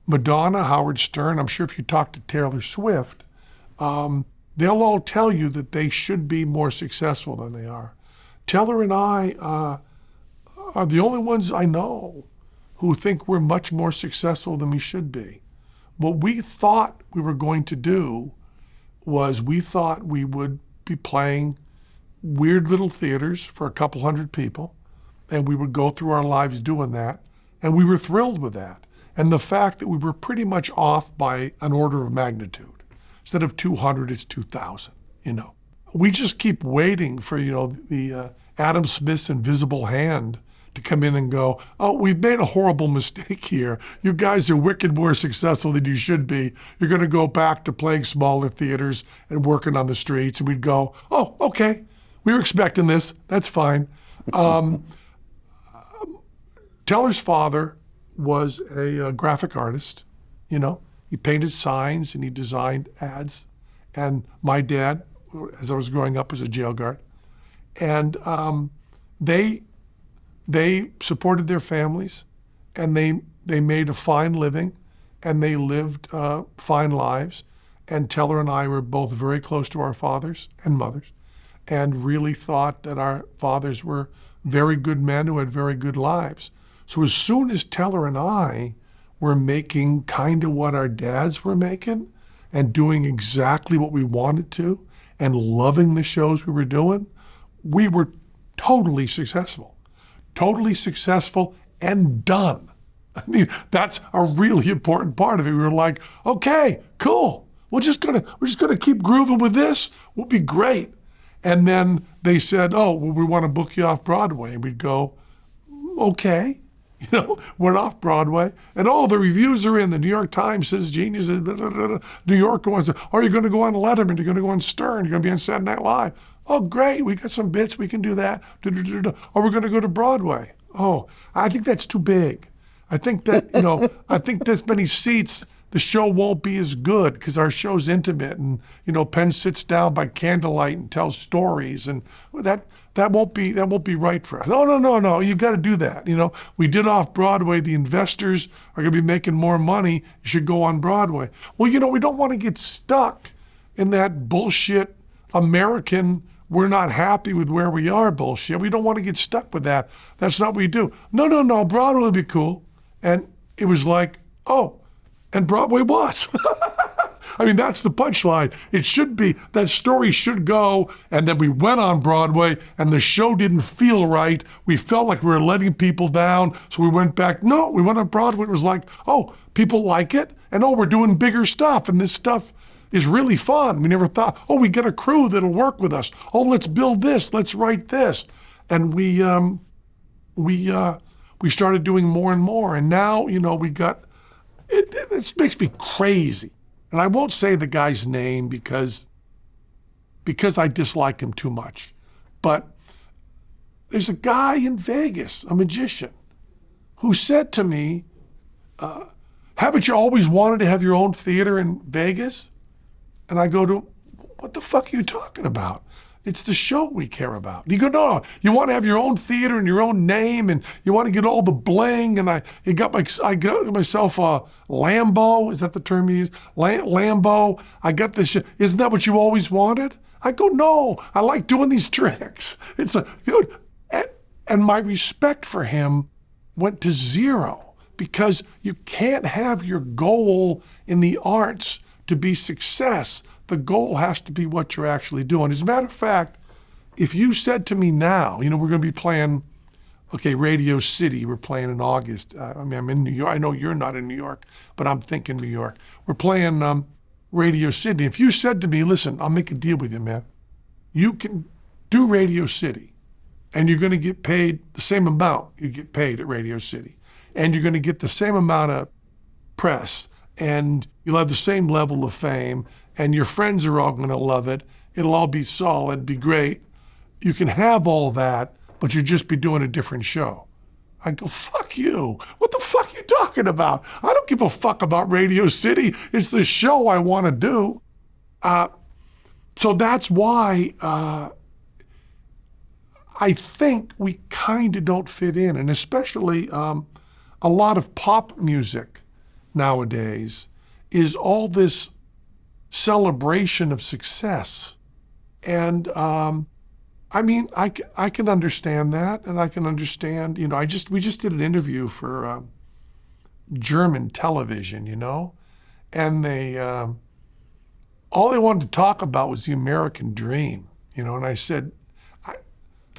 Madonna, Howard Stern, I'm sure if you talk to Taylor Swift, they'll all tell you that they should be more successful than they are. Teller and I are the only ones I know who think we're much more successful than we should be. What we thought we were going to do was we thought we would be playing weird little theaters for a couple hundred people, and we would go through our lives doing that, and we were thrilled with that. And the fact that we were pretty much off by an order of magnitude. Instead of 200, it's 2,000, you know. We just keep waiting for, you know, the Adam Smith's invisible hand to come in and go, oh, we've made a horrible mistake here. You guys are wicked more successful than you should be. You're going to go back to playing smaller theaters and working on the streets. And we'd go, oh, okay. We were expecting this. That's fine. Teller's father was a graphic artist. You know, he painted signs and he designed ads. And my dad, as I was growing up, was a jail guard. And they supported their families, and they made a fine living, and they lived fine lives. And Teller and I were both very close to our fathers and mothers, and really thought that our fathers were very good men who had very good lives. So as soon as Teller and I were making kind of what our dads were making and doing exactly what we wanted to and loving the shows we were doing, we were totally successful and done. I mean, that's a really important part of it. We were like, okay, cool. We're just gonna keep grooving with this. We'll be great. And then they said, oh, well, we want to book you off Broadway. And we'd go, okay. You know, went off Broadway, and the reviews are in. The New York Times says genius. New Yorker wants to, are you going to go on Letterman? You're going to go on Stern? You're going to be on Saturday Night Live? Oh, great. We got some bits. We can do that. Or we're going to go to Broadway. Oh, I think that's too big. I think that, I think this many seats, the show won't be as good because our show's intimate, and, Penn sits down by candlelight and tells stories, and that won't be right for us. No, you got to do that. We did off Broadway. The investors are going to be making more money. You should go on Broadway. Well, we don't want to get stuck in that bullshit American, we're not happy with where we are bullshit. We don't want to get stuck with that. That's not what we do. No, Broadway will be cool. And it was like, oh, and Broadway was. I mean, that's the punchline. It should be, that story should go, and then we went on Broadway, and the show didn't feel right. We felt like we were letting people down, so we went back. No, we went on Broadway. It was like, oh, people like it, and we're doing bigger stuff, and this stuff is really fun. We never thought, oh, we get a crew that'll work with us. Oh, let's build this. Let's write this. And we started doing more and more, and now, we got, it makes me crazy. And I won't say the guy's name because I dislike him too much. But there's a guy in Vegas, a magician, who said to me, haven't you always wanted to have your own theater in Vegas? And I go to, what the fuck are you talking about? It's the show we care about. And you go, no, you want to have your own theater and your own name, and you want to get all the bling. And I got myself a Lambo. Is that the term you use? Lambo. I got this. Isn't that what you always wanted? I go, no, I like doing these tricks. And my respect for him went to zero, because you can't have your goal in the arts to be success. The goal has to be what you're actually doing. As a matter of fact, if you said to me now, we're going to be playing, Radio City, we're playing in August. I'm in New York. I know you're not in New York, but I'm thinking New York. We're playing Radio City. If you said to me, listen, I'll make a deal with you, man. You can do Radio City, and you're going to get paid the same amount you get paid at Radio City. And you're going to get the same amount of press, and you'll have the same level of fame, and your friends are all going to love it. It'll all be solid, be great. You can have all that, but you'll just be doing a different show. I go, fuck you. What the fuck are you talking about? I don't give a fuck about Radio City. It's the show I want to do. So that's why I think we kind of don't fit in, and especially a lot of pop music nowadays is all this celebration of success. And I can understand that, and I can understand, we just did an interview for German television, and they all they wanted to talk about was the American dream, and I said,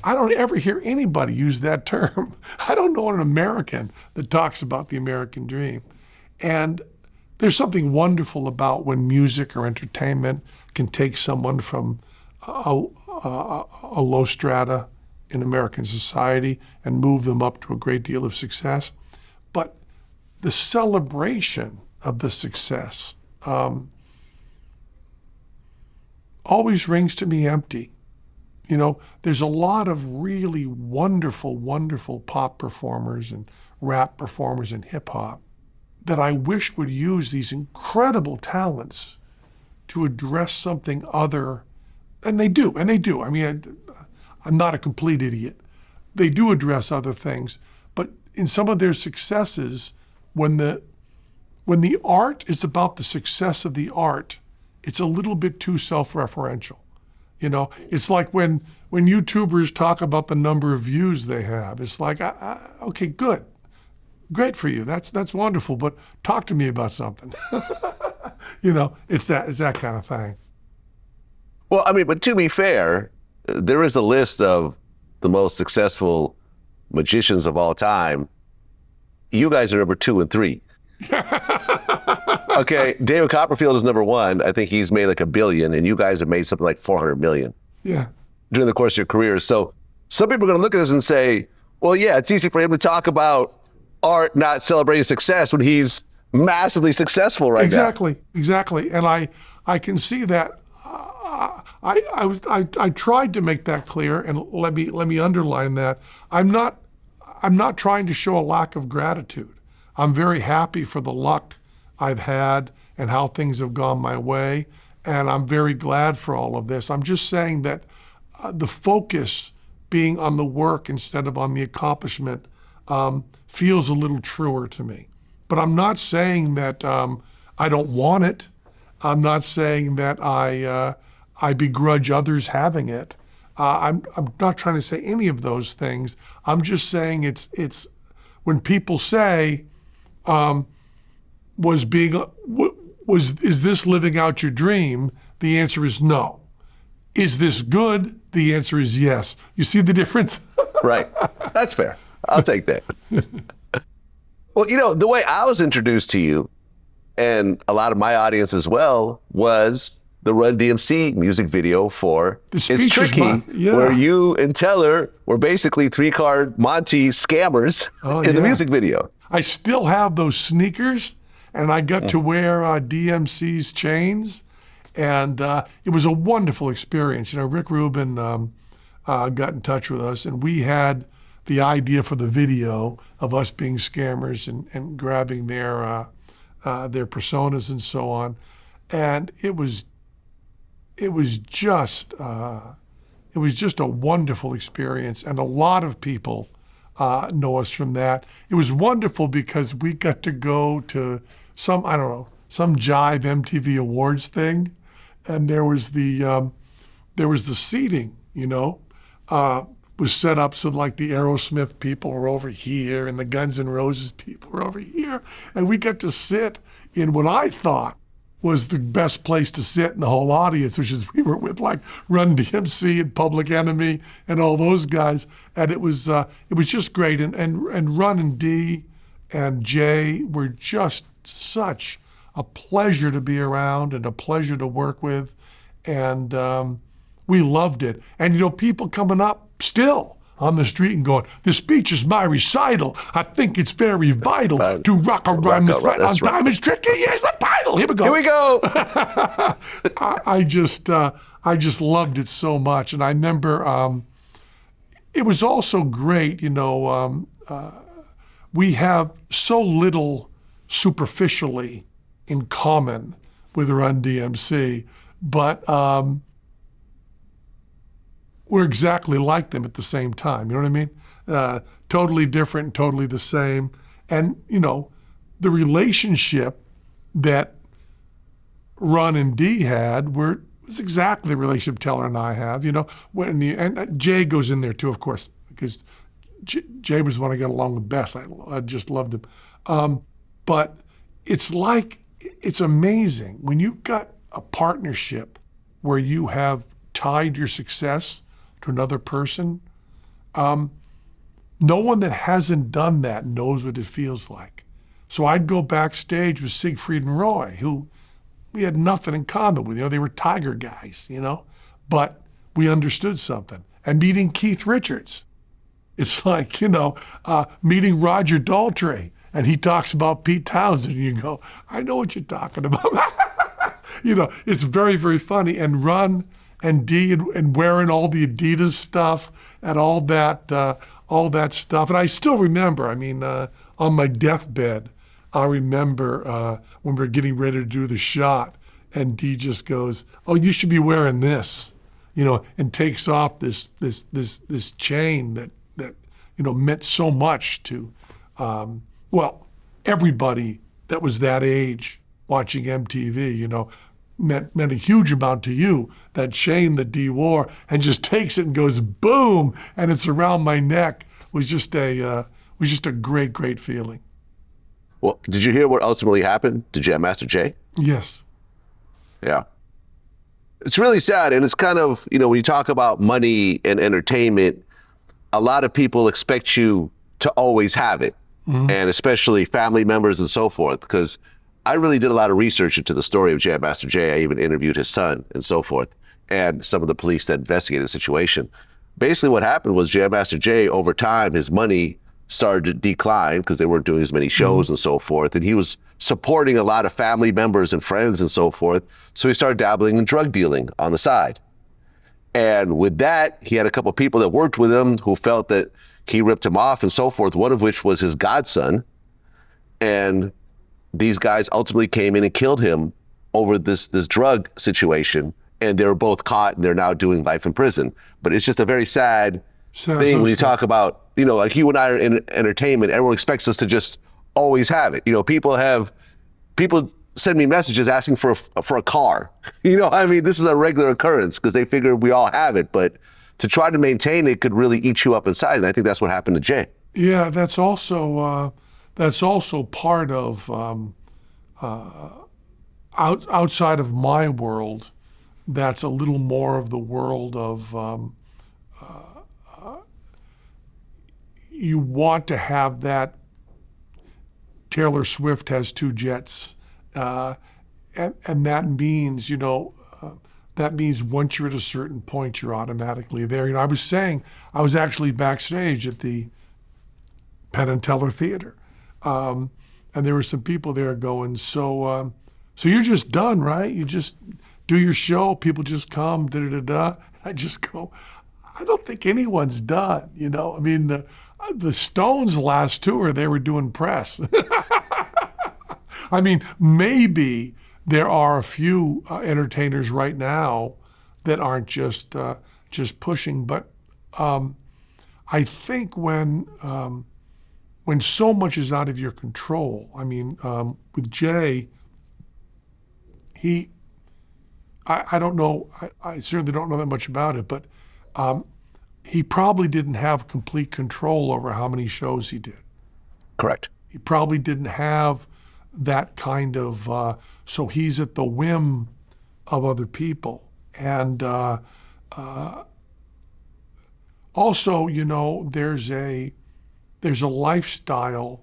I don't ever hear anybody use that term. I don't know an American that talks about the American dream. And there's something wonderful about when music or entertainment can take someone from a low strata in American society and move them up to a great deal of success. But the celebration of the success always rings to me empty. You know, there's a lot of really wonderful, wonderful pop performers and rap performers and hip hop that I wish would use these incredible talents to address something other, and they do. I mean, I'm not a complete idiot. They do address other things, but in some of their successes, when the art is about the success of the art, it's a little bit too self-referential. You know, it's like when YouTubers talk about the number of views they have, it's like, okay, good. Great for you. That's wonderful, but talk to me about something. You know, it's that kind of thing. Well, I mean, but to be fair, there is a list of the most successful magicians of all time. You guys are number 2 and 3. Okay, David Copperfield is number 1. I think he's made like $1 billion, and you guys have made something like $400 million. Yeah. During the course of your careers. So some people are going to look at this and say, well, yeah, it's easy for him to talk about art not celebrating success when he's massively successful right now. Exactly. And I can see that. I tried to make that clear, and let me underline that. I'm not trying to show a lack of gratitude. I'm very happy for the luck I've had and how things have gone my way, and I'm very glad for all of this. I'm just saying that the focus being on the work instead of on the accomplishment feels a little truer to me. But I'm not saying that I don't want it. I'm not saying that I begrudge others having it. I'm not trying to say any of those things. I'm just saying it's when people say, is this living out your dream? The answer is no. Is this good? The answer is yes. You see the difference? Right. That's fair. I'll take that. Well, you know, the way I was introduced to you, and a lot of my audience as well, was the Run DMC music video for It's Tricky, where you and Teller were basically 3-card Monty scammers in the music video. I still have those sneakers, and I got to wear DMC's chains, and it was a wonderful experience. You know, Rick Rubin got in touch with us, and we had the idea for the video of us being scammers and grabbing their personas and so on, and it was just a wonderful experience, and a lot of people know us from that. It was wonderful because we got to go to some Jive MTV Awards thing, and there was the seating, you know, was set up so like the Aerosmith people were over here and the Guns N' Roses people were over here, and we got to sit in what I thought was the best place to sit in the whole audience, which is we were with like Run DMC and Public Enemy and all those guys, and it was just great. And Run and D and Jay were just such a pleasure to be around and a pleasure to work with, and we loved it. And you know, people coming up still on the street and going, "This speech is my recital. I think it's very vital to rock a rhyme on time is tricky. Here's the title. Here we go." I just loved it so much, and I remember it was also great. You know, we have so little superficially in common with Run DMC, but we're exactly like them at the same time. You know what I mean? Totally different, totally the same. And, you know, the relationship that Run and D had was exactly the relationship Teller and I have. You know, and Jay goes in there too, of course, because Jay was the one I got along with best. I just loved him. But it's amazing when you've got a partnership where you have tied your success to another person. No one that hasn't done that knows what it feels like. So I'd go backstage with Siegfried and Roy, who we had nothing in common with. You know, they were Tiger guys, you know, but we understood something. and meeting Keith Richards. It's like, meeting Roger Daltrey, and he talks about Pete Townsend, and you go, I know what you're talking about. It's very, very funny. And Run and Dee and wearing all the Adidas stuff and all that stuff. And I still remember, on my deathbed, I remember when we were getting ready to do the shot, and Dee just goes, "Oh, you should be wearing this," and takes off this chain that meant so much to, everybody that was that age watching MTV. Meant a huge amount to you. That chain that Dee wore, and just takes it and goes boom, and it's around my neck. Was just a great, great feeling. Well, did you hear what ultimately happened to Jam Master Jay? Yes. Yeah. It's really sad, and it's kind of, when you talk about money and entertainment, a lot of people expect you to always have it, and especially family members and so forth, because I really did a lot of research into the story of Jam Master Jay. I even interviewed his son and so forth, and some of the police that investigated the situation. Basically what happened was Jam Master Jay, over time, his money started to decline because they weren't doing as many shows and so forth. And he was supporting a lot of family members and friends and so forth. So he started dabbling in drug dealing on the side. And with that, he had a couple of people that worked with him who felt that he ripped him off and so forth, one of which was his godson. And these guys ultimately came in and killed him over this drug situation. And they were both caught, and they're now doing life in prison. But it's just a very sad thing when you talk about, like you and I are in entertainment, everyone expects us to just always have it. People send me messages asking for a car. This is a regular occurrence because they figure we all have it. But to try to maintain it could really eat you up inside. And I think that's what happened to Jay. Yeah, that's also part of outside of my world. That's a little more of the world of you want to have that. Taylor Swift has 2 jets, and that means that means once you're at a certain point, you're automatically there. I was saying I was actually backstage at the Penn Teller Theater, and there were some people there going, so you're just done, right? You just do your show, people just come, da-da-da-da. I just go, I don't think anyone's done, The Stones' last tour, they were doing press. Maybe there are a few entertainers right now that aren't just pushing, but I think when so much is out of your control, with Jay, I don't know, I certainly don't know that much about it, but he probably didn't have complete control over how many shows he did. Correct. He probably didn't have that kind of, so he's at the whim of other people. And also, there's a lifestyle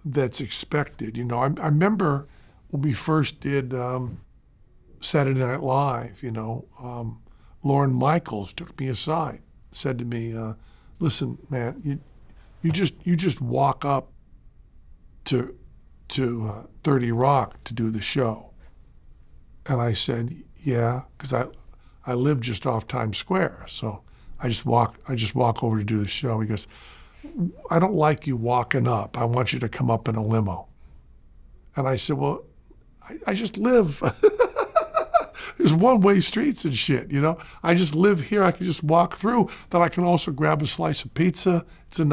that's expected. I remember when we first did Saturday Night Live, Lorne Michaels took me aside, said to me, listen, man, you just walk up to 30 Rock to do the show. And I said, yeah, because I live just off Times Square, so I just walk over to do the show. He goes, I don't like you walking up. I want you to come up in a limo. And I said, well, I just live. There's one-way streets and shit, I just live here. I can just walk through. Then I can also grab a slice of pizza. It's a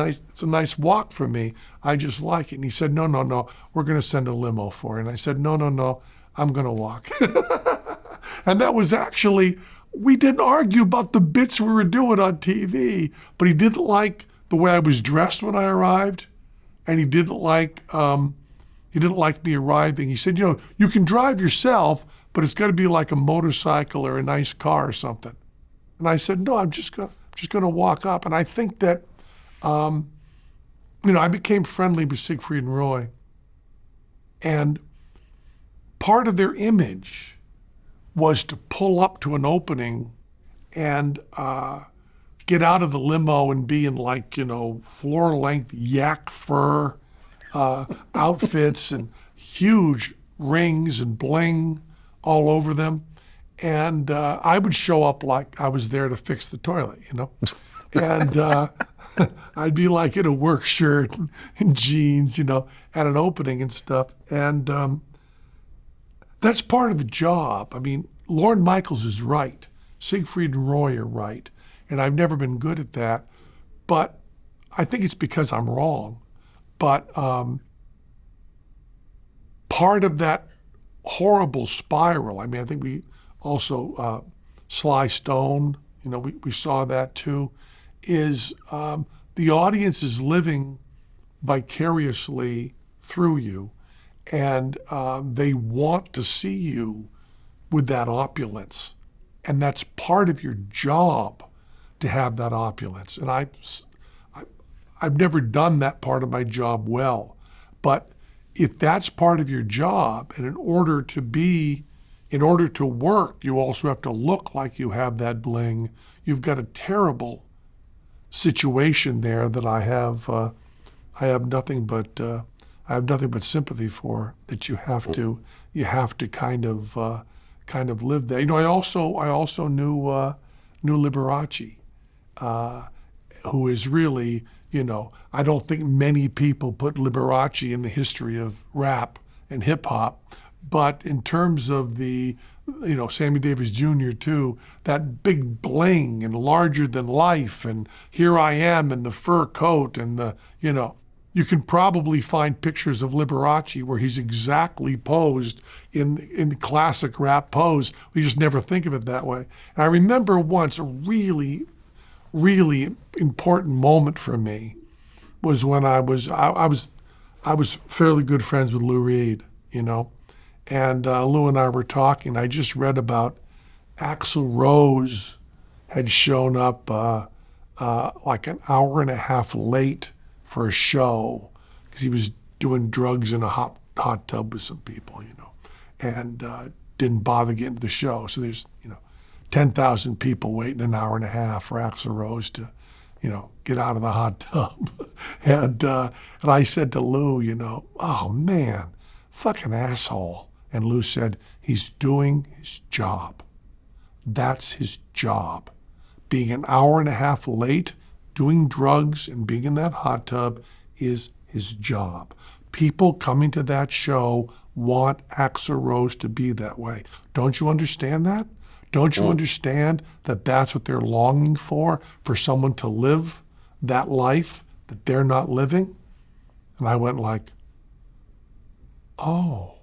nice walk for me. I just like it. And he said, no, we're going to send a limo for it. And I said, no, I'm going to walk. And that was actually, we didn't argue about the bits we were doing on TV, but he didn't like the way I was dressed when I arrived, and he didn't like me arriving. He said, you can drive yourself, but it's got to be like a motorcycle or a nice car or something. And I said, no, I'm just going to walk up. And I think that, I became friendly with Siegfried and Roy. And part of their image was to pull up to an opening and get out of the limo and be in like, floor-length yak fur outfits and huge rings and bling all over them. And I would show up like I was there to fix the toilet, And I'd be like in a work shirt and jeans, at an opening and stuff. And that's part of the job. I mean, Lorne Michaels is right. Siegfried and Roy are right. And I've never been good at that. But I think it's because I'm wrong. But part of that horrible spiral, I mean, I think we also, Sly Stone, we saw that too, is the audience is living vicariously through you, and they want to see you with that opulence. And that's part of your job, to have that opulence. And I've never done that part of my job well. But if that's part of your job, and in order to work, you also have to look like you have that bling, you've got a terrible situation there that I have nothing but sympathy for, that you have to kind of live there. I also knew Liberace, who is really, I don't think many people put Liberace in the history of rap and hip hop, but in terms of the, Sammy Davis Jr. too, that big bling and larger than life, and here I am in the fur coat and you can probably find pictures of Liberace where he's exactly posed in classic rap pose. We just never think of it that way. And I remember once a really, really important moment for me was when I was fairly good friends with Lou Reed, and Lou and I were talking. I just read about Axl Rose had shown up like an hour and a half late for a show because he was doing drugs in a hot tub with some people, and didn't bother getting to the show. So there's, 10,000 people waiting an hour and a half for Axl Rose to, get out of the hot tub. And I said to Lou, oh man, fucking asshole. And Lou said, he's doing his job. That's his job. Being an hour and a half late, doing drugs and being in that hot tub is his job. People coming to that show want Axl Rose to be that way. Don't you understand that? Don't you understand that that's what they're longing for someone to live that life that they're not living? And I went like, oh,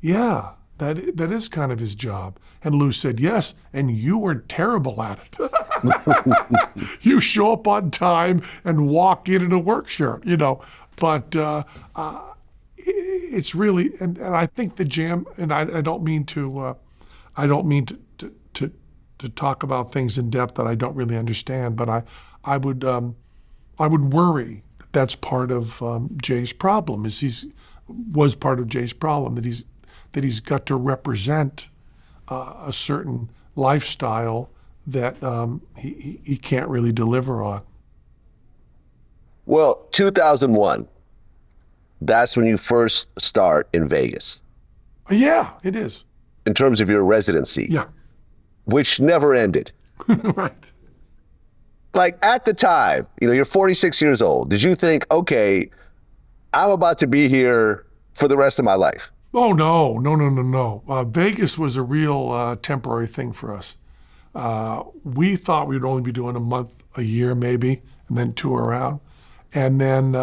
yeah, that is kind of his job. And Lou said, yes, and you were terrible at it. You show up on time and walk in a work shirt, But it's really, and I think the jam, and I don't mean to talk about things in depth that I don't really understand, but I would worry that that's part of Jay's problem. Was part of Jay's problem that he's got to represent a certain lifestyle that he can't really deliver on. Well, 2001, that's when you first start in Vegas. Yeah, it is. In terms of your residency. Yeah. Which never ended. Right. Like at the time, you're 46 years old. Did you think, okay, I'm about to be here for the rest of my life? Oh, no. Vegas was a real temporary thing for us. We thought we'd only be doing a month a year maybe, and then tour around. And then,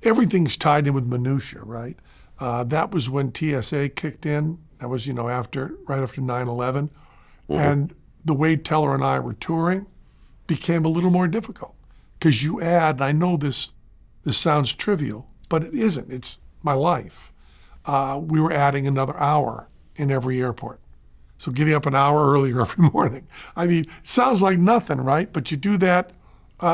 everything's tied in with minutia, right? That was when TSA kicked in. That was, right after 9/11. And the way Teller and I were touring became a little more difficult because you add, and I know this sounds trivial, but it isn't. It's my life. We were adding another hour in every airport. So getting up an hour earlier every morning. It sounds like nothing, right? But you do that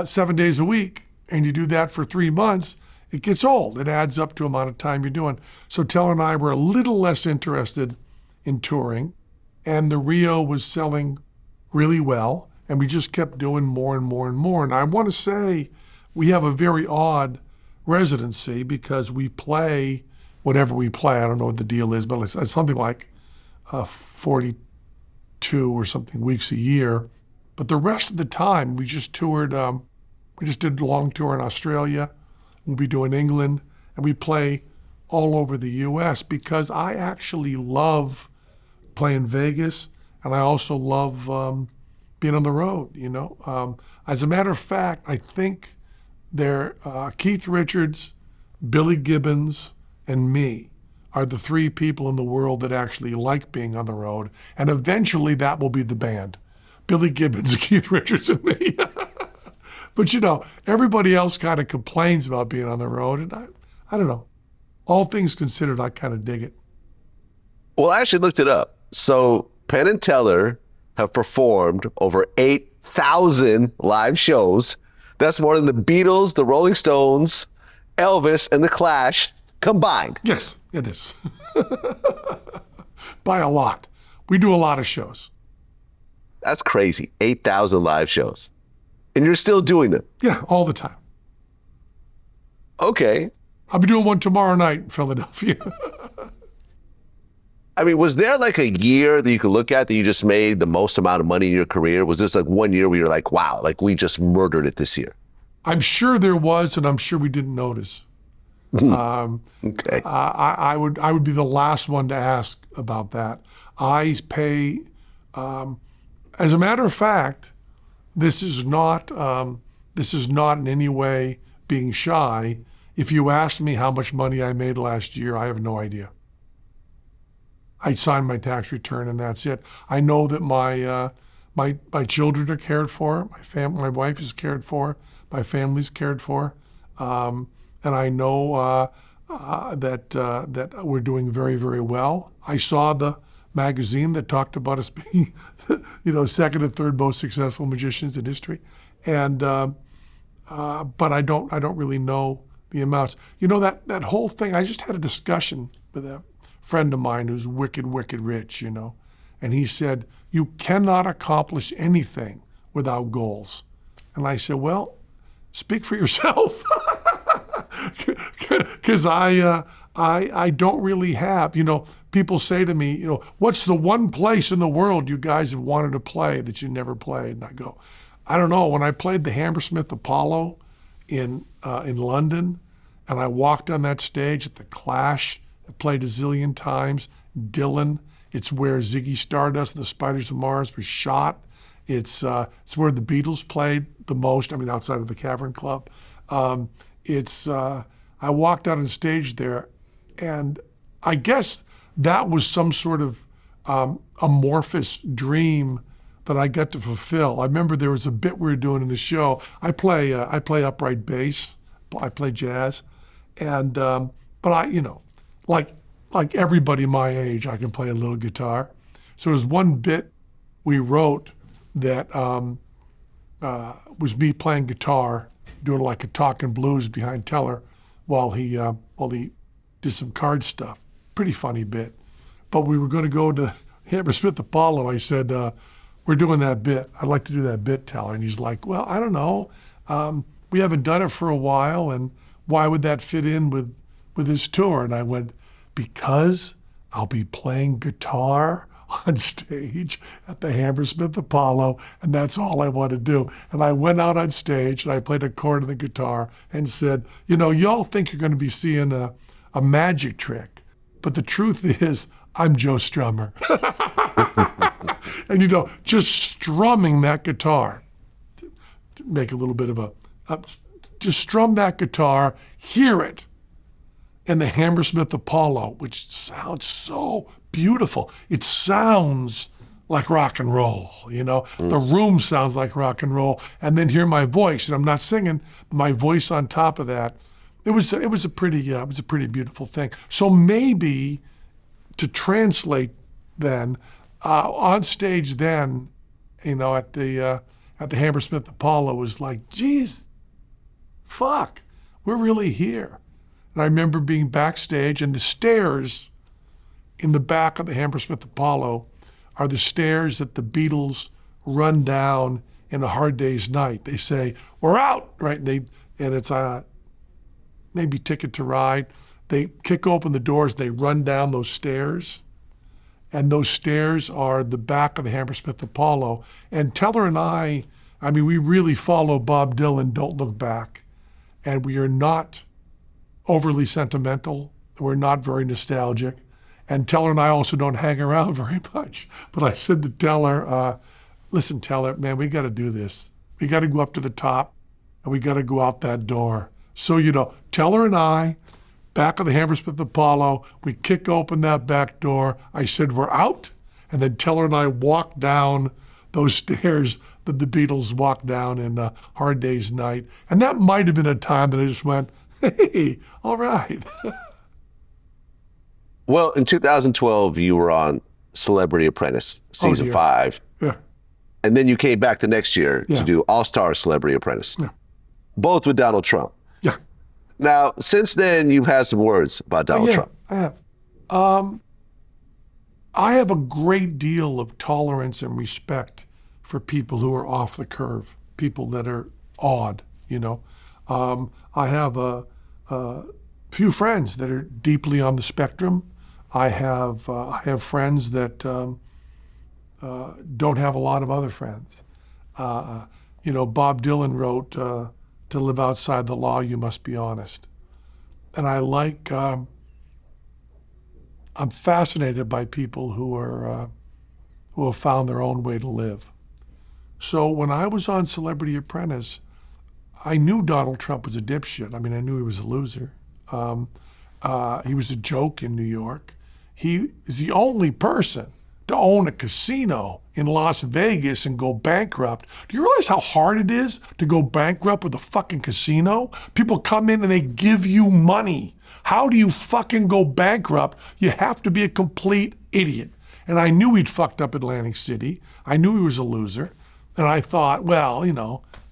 7 days a week, and you do that for 3 months, it gets old. It adds up to the amount of time you're doing. So Teller and I were a little less interested in touring, and the Rio was selling really well, and we just kept doing more and more and more. And I want to say we have a very odd residency because we play whatever we play. I don't know what the deal is, but it's something like 42 or something weeks a year. But the rest of the time, we just toured. We just did a long tour in Australia. We'll be doing England, and we play all over the U.S. because I actually love playing Vegas, and I also love being on the road. As a matter of fact, I think Keith Richards, Billy Gibbons, and me are the three people in the world that actually like being on the road, and eventually that will be the band. Billy Gibbons, Keith Richards, and me. But everybody else kind of complains about being on the road, and I don't know. All things considered, I kind of dig it. Well, I actually looked it up. So Penn and Teller have performed over 8,000 live shows. That's more than the Beatles, the Rolling Stones, Elvis, and the Clash combined. Yes, it is. By a lot. We do a lot of shows. That's crazy. 8,000 live shows. And you're still doing them? Yeah, all the time. Okay. I'll be doing one tomorrow night in Philadelphia. I mean, was there like a year that you could look at that you just made the most amount of money in your career? Was this like one year where you're like, wow, like we just murdered it this year? I'm sure there was, and I'm sure we didn't notice. Okay. I would be the last one to ask about that. I pay, as a matter of fact, this is not in any way being shy. If you asked me how much money I made last year, I have no idea. I signed my tax return and that's it. I know that my children are cared for, my wife is cared for, my family's cared for, and I know that we're doing very, very well. I saw the magazine that talked about us being, second and third most successful magicians in history, and but I don't really know the amounts. That whole thing. I just had a discussion with a friend of mine who's wicked, wicked rich, and he said, you cannot accomplish anything without goals. And I said, well, speak for yourself. Because I don't really have, people say to me, what's the one place in the world you guys have wanted to play that you never played? And I go, I don't know. When I played the Hammersmith Apollo in London, and I walked on that stage at the Clash, I played a zillion times. Dylan, it's where Ziggy Stardust and the Spiders of Mars was shot. It's where the Beatles played the most. I mean, outside of the Cavern Club. I walked out on stage there, and I guess that was some sort of amorphous dream that I got to fulfill. I remember there was a bit we were doing in the show. I play upright bass. I play jazz, and but like everybody my age, I can play a little guitar. So there's one bit we wrote that was me playing guitar, doing like a talking blues behind Teller while he did some card stuff. Pretty funny bit. But we were going to go to Hammersmith Apollo. I said, we're doing that bit. I'd like to do that bit, Teller. And he's like, well, I don't know. We haven't done it for a while, and why would that fit in with his tour? And I went, because I'll be playing guitar on stage at the Hammersmith Apollo, and that's all I want to do. And I went out on stage, and I played a chord on the guitar and said, y'all think you're going to be seeing a magic trick, but the truth is, I'm Joe Strummer. And, just strumming that guitar, to make a little bit of just strum that guitar, hear it, and the Hammersmith Apollo, which sounds so beautiful. It sounds like rock and roll, The room sounds like rock and roll, and then hear my voice, and I'm not singing, my voice on top of that. It was a pretty beautiful thing. So maybe to translate then on stage then, at the Hammersmith Apollo was like, geez, fuck, we're really here. And I remember being backstage, and the stairs in the back of the Hammersmith Apollo are the stairs that the Beatles run down in A Hard Day's Night. They say, "We're out," right? And it's maybe Ticket to Ride. They kick open the doors, they run down those stairs, and those stairs are the back of the Hammersmith Apollo. And Teller and I mean, we really follow Bob Dylan, Don't Look Back, and we are not overly sentimental. We're not very nostalgic. And Teller and I also don't hang around very much. But I said to Teller, listen, Teller, man, we got to do this. We got to go up to the top, and we got to go out that door. So, Teller and I, back of the Hammersmith Apollo, we kick open that back door. I said, we're out. And then Teller and I walked down those stairs that the Beatles walked down in Hard Day's Night. And that might have been a time that I just went, hey, all right. Well, in 2012, you were on Celebrity Apprentice, season 5. Yeah. And then you came back the next year to do All-Star Celebrity Apprentice. Yeah. Both with Donald Trump. Yeah. Now, since then, you've had some words about Donald Trump. I have. I have a great deal of tolerance and respect for people who are off the curve, people that are odd, I have a few friends that are deeply on the spectrum. I have friends that don't have a lot of other friends. Bob Dylan wrote, "To live outside the law, you must be honest." And I'm fascinated by people who have found their own way to live. So when I was on Celebrity Apprentice, I knew Donald Trump was a dipshit. I mean, I knew he was a loser. He was a joke in New York. He is the only person to own a casino in Las Vegas and go bankrupt. Do you realize how hard it is to go bankrupt with a fucking casino? People come in and they give you money. How do you fucking go bankrupt? You have to be a complete idiot. And I knew he'd fucked up Atlantic City. I knew he was a loser. And I thought, well,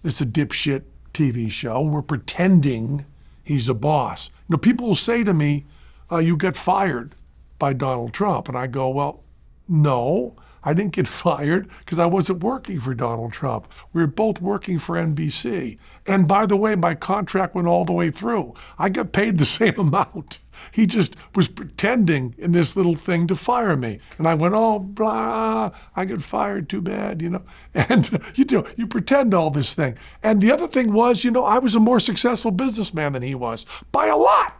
this is a dipshit TV show. We're pretending he's a boss. People will say to me, you got fired by Donald Trump. And I go, well, no, I didn't get fired because I wasn't working for Donald Trump. We were both working for NBC. And by the way, my contract went all the way through. I got paid the same amount. He just was pretending in this little thing to fire me. And I went, oh, blah, I got fired, too bad, And you pretend all this thing. And the other thing was, I was a more successful businessman than he was, by a lot.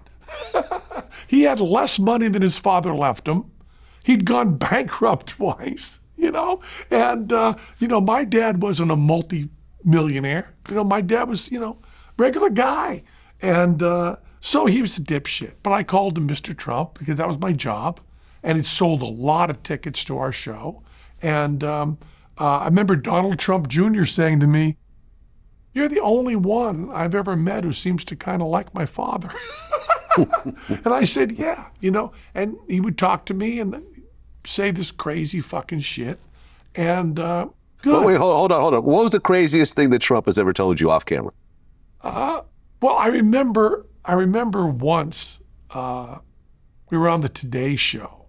He had less money than his father left him. He'd gone bankrupt twice, And, my dad wasn't a multi-millionaire. My dad was, regular guy. And so he was a dipshit. But I called him Mr. Trump because that was my job. And it sold a lot of tickets to our show. And I remember Donald Trump Jr. saying to me, "You're the only one I've ever met who seems to kind of like my father." And I said, yeah, and he would talk to me and say this crazy fucking shit. And good. Wait, hold on. What was the craziest thing that Trump has ever told you off camera? Well, I remember once we were on the Today Show,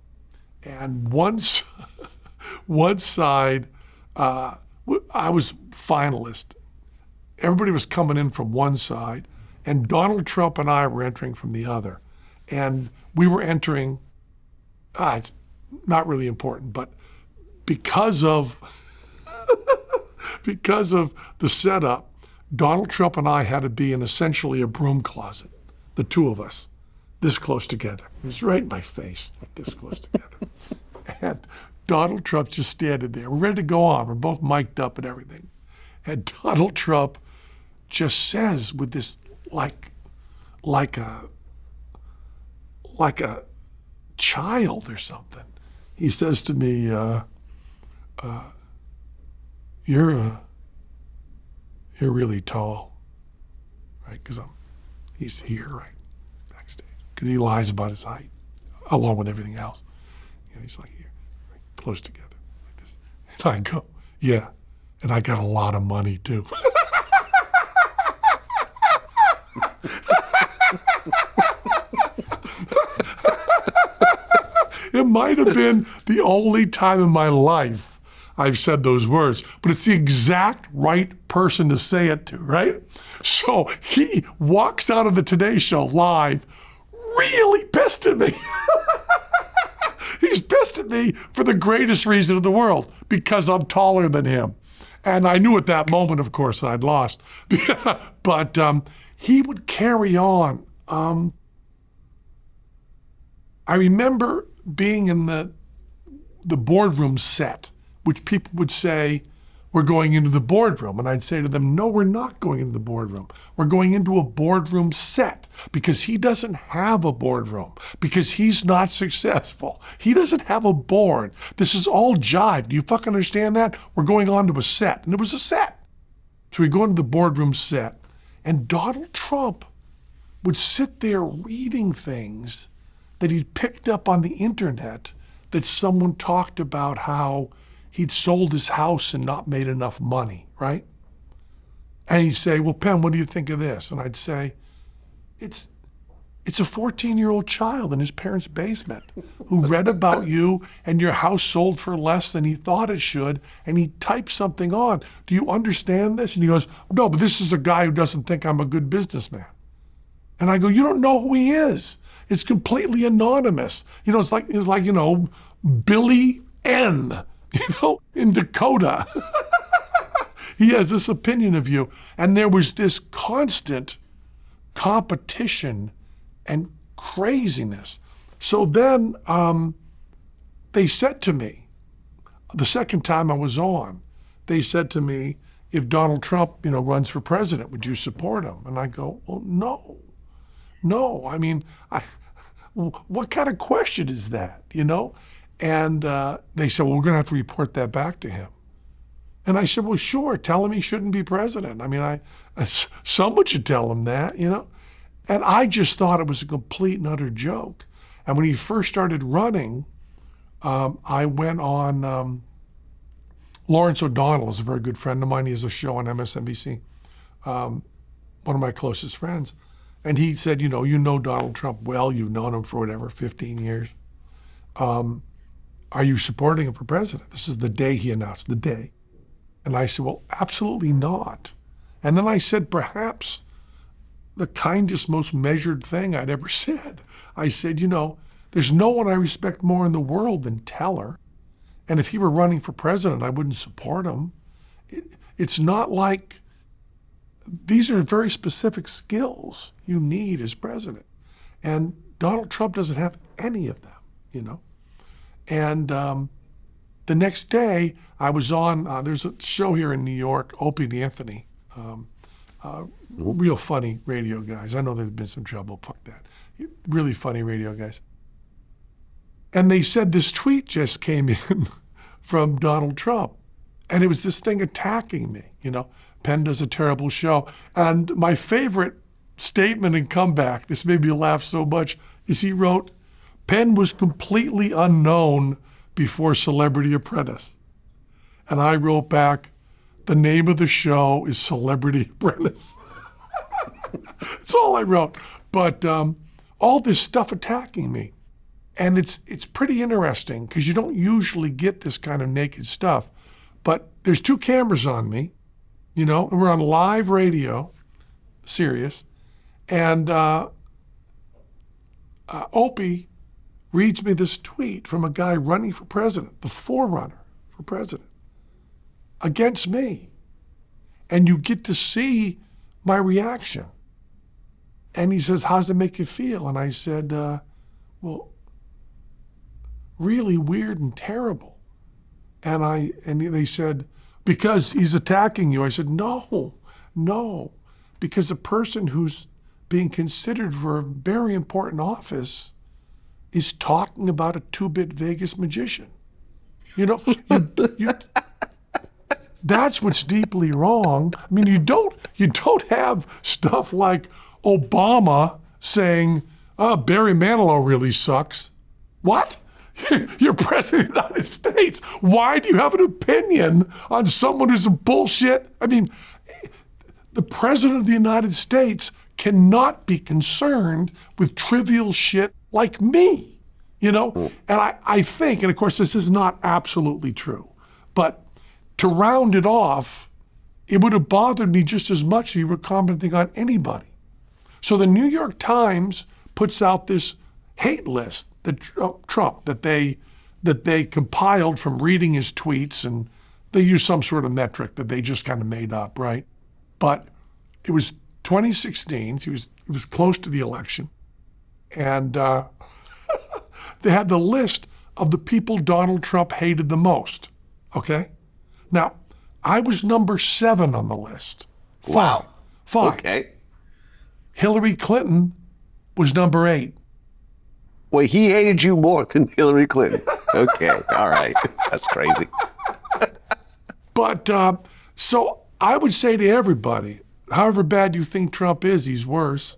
and one side, I was finalist. Everybody was coming in from one side, and Donald Trump and I were entering from the other. And we were entering, it's not really important, but because of the setup, Donald Trump and I had to be in essentially a broom closet, the two of us, this close together. It was right in my face, like this close together. And Donald Trump's just standing there. We're ready to go on. We're both mic'd up and everything. And Donald Trump just says with this like a child or something. He says to me, you're really tall, right? Because he's here, right, backstage. Because he lies about his height, along with everything else. He's like here, right, close together, like this. And I go, yeah, and I got a lot of money too. It might have been the only time in my life I've said those words, but it's the exact right person to say it to, right? So he walks out of the Today Show live, really pissed at me. He's pissed at me for the greatest reason in the world, because I'm taller than him. And I knew at that moment, of course, that I'd lost. But he would carry on. I remember being in the boardroom set, which people would say, we're going into the boardroom. And I'd say to them, no, we're not going into the boardroom. We're going into a boardroom set, because he doesn't have a boardroom, because he's not successful. He doesn't have a board. This is all jive. Do you fucking understand that? We're going on to a set. And it was a set. So we go into the boardroom set, and Donald Trump would sit there reading things that he'd picked up on the internet, that someone talked about how he'd sold his house and not made enough money, right? And he'd say, well, Penn, what do you think of this? And I'd say, it's a 14-year-old child in his parents' basement who read about you and your house sold for less than he thought it should, and he typed something on. Do you understand this? And he goes, no, but this is a guy who doesn't think I'm a good businessman. And I go, you don't know who he is. It's completely anonymous. It's like Billy N., in Dakota. He has this opinion of you. And there was this constant competition and craziness. So then they said to me, the second time I was on, they said to me, if Donald Trump, runs for president, would you support him? And I go, well, no. I mean, what kind of question is that, And they said, well, we're going to have to report that back to him. And I said, well, sure, tell him he shouldn't be president. I mean, someone should tell him that, And I just thought it was a complete and utter joke. And when he first started running, I went on, Lawrence O'Donnell is a very good friend of mine. He has a show on MSNBC, one of my closest friends. And he said, you know Donald Trump well, you've known him for whatever, 15 years. Are you supporting him for president? This is the day he announced, the day. And I said, well, absolutely not. And then I said, perhaps the kindest, most measured thing I'd ever said. I said, there's no one I respect more in the world than Teller. And if he were running for president, I wouldn't support him. It's not like, these are very specific skills you need as president. And Donald Trump doesn't have any of them, And the next day, I was on, there's a show here in New York, Opie and Anthony, real funny radio guys. I know there's been some trouble, fuck that. Really funny radio guys. And they said this tweet just came in from Donald Trump. And it was this thing attacking me, Penn does a terrible show. And my favorite statement and comeback, this made me laugh so much, is he wrote, Penn was completely unknown before Celebrity Apprentice. And I wrote back, the name of the show is Celebrity Apprentice. That's all I wrote. But all this stuff attacking me. And it's pretty interesting because you don't usually get this kind of naked stuff. But there's 2 cameras on me, and we're on live radio, Sirius. And Opie reads me this tweet from a guy running for president, the forerunner for president, against me. And you get to see my reaction. And he says, how's it make you feel? And I said, well, really weird and terrible. And they said, because he's attacking you. I said, no, because the person who's being considered for a very important office is talking about a 2-bit Vegas magician. That's what's deeply wrong. I mean, you don't have stuff like Obama saying, Barry Manilow really sucks. What? You're president of the United States. Why do you have an opinion on someone who's a bullshit? I mean, the president of the United States cannot be concerned with trivial shit like me. You know, and I think, and of course this is not absolutely true, but to round it off, it would have bothered me just as much if you were commenting on anybody. So the New York Times puts out this hate list that Trump, that they compiled from reading his tweets, and they use some sort of metric that they just kind of made up, right? But it was 2016, he was close to the election, and they had the list of the people Donald Trump hated the most, okay? Now, I was number 7 on the list. Wow. Fine. Okay. Hillary Clinton was number 8. Well, he hated you more than Hillary Clinton. Okay. All right. That's crazy. But so I would say to everybody, however bad you think Trump is, he's worse.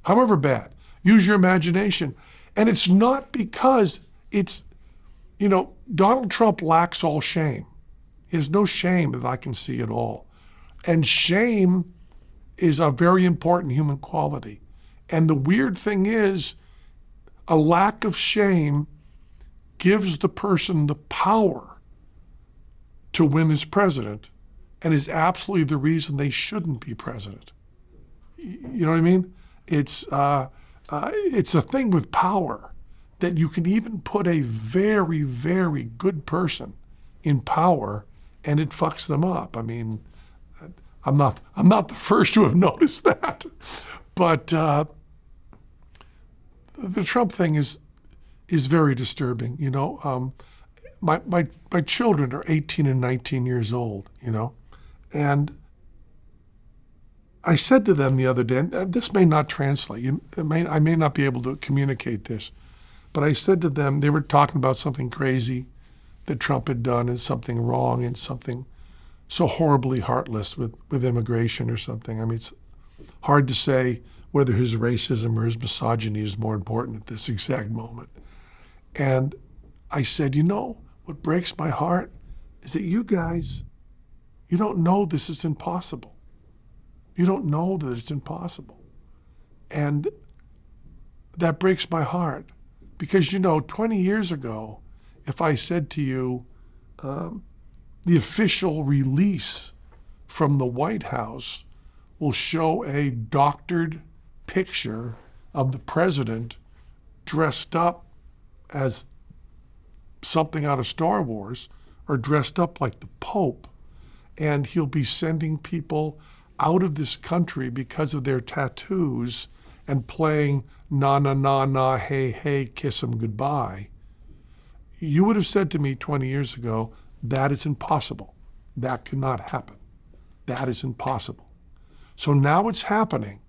However bad. Use your imagination. And it's not because it's, you know, Donald Trump lacks all shame. He has no shame that I can see at all. And shame is a very important human quality. And the weird thing is, a lack of shame gives the person the power to win as president, and is absolutely the reason they shouldn't be president. You know what I mean? It's a thing with power that you can even put a very, very good person in power and it fucks them up. I mean, I'm not the first to have noticed that, but the Trump thing is very disturbing. You know, my children are 18 and 19 years old. You know, and I said to them the other day, and this may not translate. I may not be able to communicate this, but I said to them, they were talking about something crazy that Trump had done and something wrong and something so horribly heartless with immigration or something. I mean, it's hard to say whether his racism or his misogyny is more important at this exact moment. And I said, you know, what breaks my heart is that you guys, you don't know this is impossible. You don't know that it's impossible. And that breaks my heart because, you know, 20 years ago, if I said to you, the official release from the White House will show a doctored picture of the president dressed up as something out of Star Wars or dressed up like the Pope, and he'll be sending people out of this country because of their tattoos and playing na na na na hey hey kiss 'em goodbye, you would have said to me 20 years ago, that is impossible. That cannot happen. That is impossible. So now it's happening,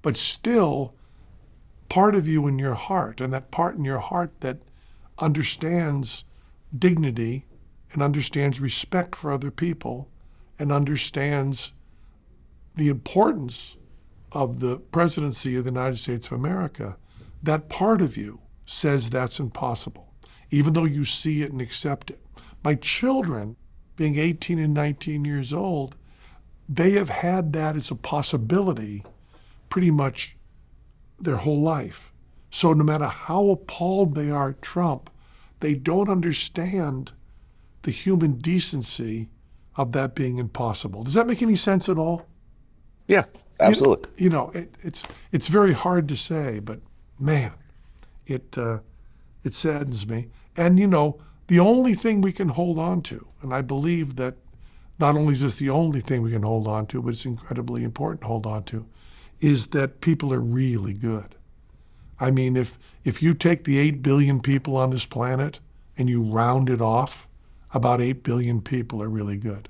but still part of you in your heart, and that part in your heart that understands dignity and understands respect for other people and understands the importance of the presidency of the United States of America, that part of you says that's impossible, even though you see it and accept it. My children, being 18 and 19 years old, they have had that as a possibility pretty much their whole life. So no matter how appalled they are at Trump, they don't understand the human decency of that being impossible. Does that make any sense at all? Yeah, absolutely. You know, it's very hard to say, but man, it saddens me. And you know, the only thing we can hold on to, and I believe that not only is this the only thing we can hold on to, but it's incredibly important to hold on to, is that people are really good. I mean, if you take the 8 billion people on this planet and you round it off, about 8 billion people are really good.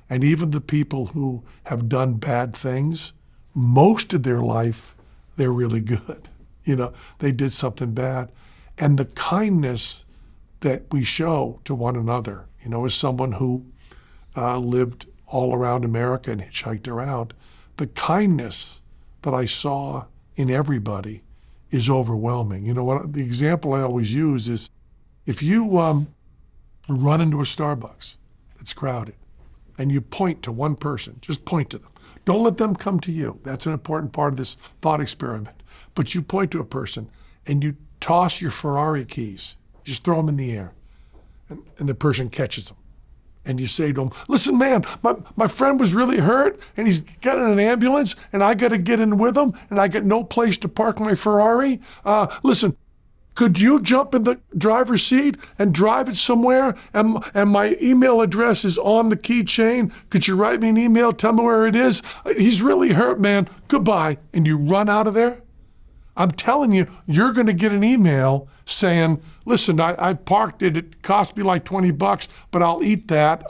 And even the people who have done bad things, most of their life, they're really good. You know, they did something bad. And the kindness that we show to one another, you know, as someone who lived all around America and hitchhiked around, the kindness that I saw in everybody is overwhelming. You know, what the example I always use is if you run into a Starbucks that's crowded and you point to one person, just point to them. Don't let them come to you. That's an important part of this thought experiment. But you point to a person and you toss your Ferrari keys. Just throw them in the air. And the person catches them. And you say to him, listen, man, my friend was really hurt and he's got in an ambulance and I got to get in with him and I got no place to park my Ferrari. Listen, could you jump in the driver's seat and drive it somewhere? And my email address is on the keychain. Could you write me an email? Tell me where it is. He's really hurt, man. Goodbye. And you run out of there. I'm telling you, you're going to get an email saying, listen, I parked it. It cost me like $20, but I'll eat that.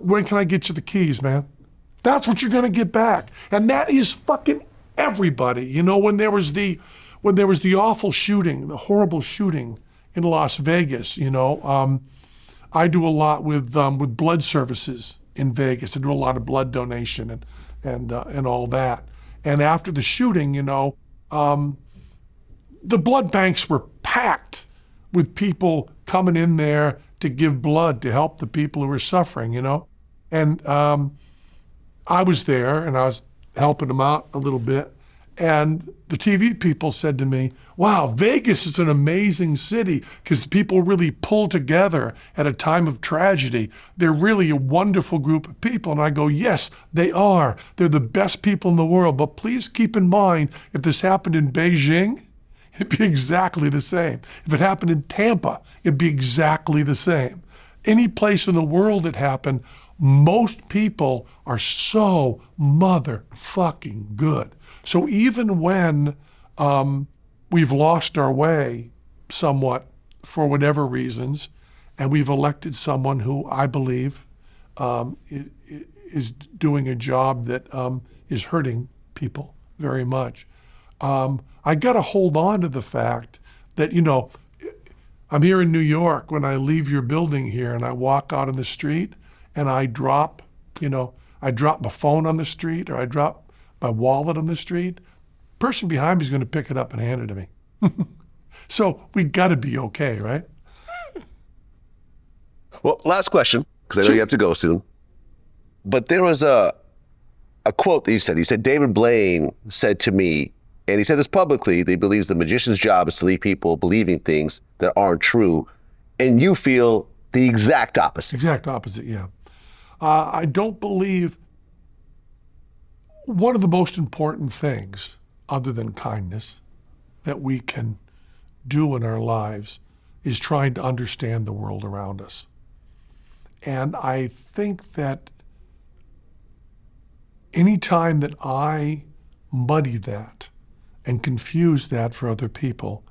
When can I get you the keys, man? That's what you're going to get back. And that is fucking everybody. You know, when there was the awful shooting, the horrible shooting in Las Vegas, you know, I do a lot with blood services in Vegas. I do a lot of blood donation and all that. And after the shooting, you know, the blood banks were packed with people coming in there to give blood to help the people who were suffering, you know. And I was there and I was helping them out a little bit. And the TV people said to me, wow, Vegas is an amazing city because people really pull together at a time of tragedy. They're really a wonderful group of people. And I go, yes, they are. They're the best people in the world. But please keep in mind, if this happened in Beijing, it'd be exactly the same. If it happened in Tampa, it'd be exactly the same. Any place in the world it happened, most people are so motherfucking good. So even when we've lost our way somewhat for whatever reasons, and we've elected someone who I believe is doing a job that is hurting people very much, I got to hold on to the fact that, you know, I'm here in New York. When I leave your building here and I walk out on the street and I drop my phone on the street or I drop my wallet on the street, person behind me is going to pick it up and hand it to me. So we got to be okay, right? Well, last question, because I know you have to go soon. But there was a quote that you said. You said, David Blaine said to me, and he said this publicly, that he believes the magician's job is to leave people believing things that aren't true. And you feel the exact opposite. Exact opposite, yeah. I don't believe one of the most important things, other than kindness, that we can do in our lives is trying to understand the world around us. And I think that any time that I muddy that and confuse that for other people,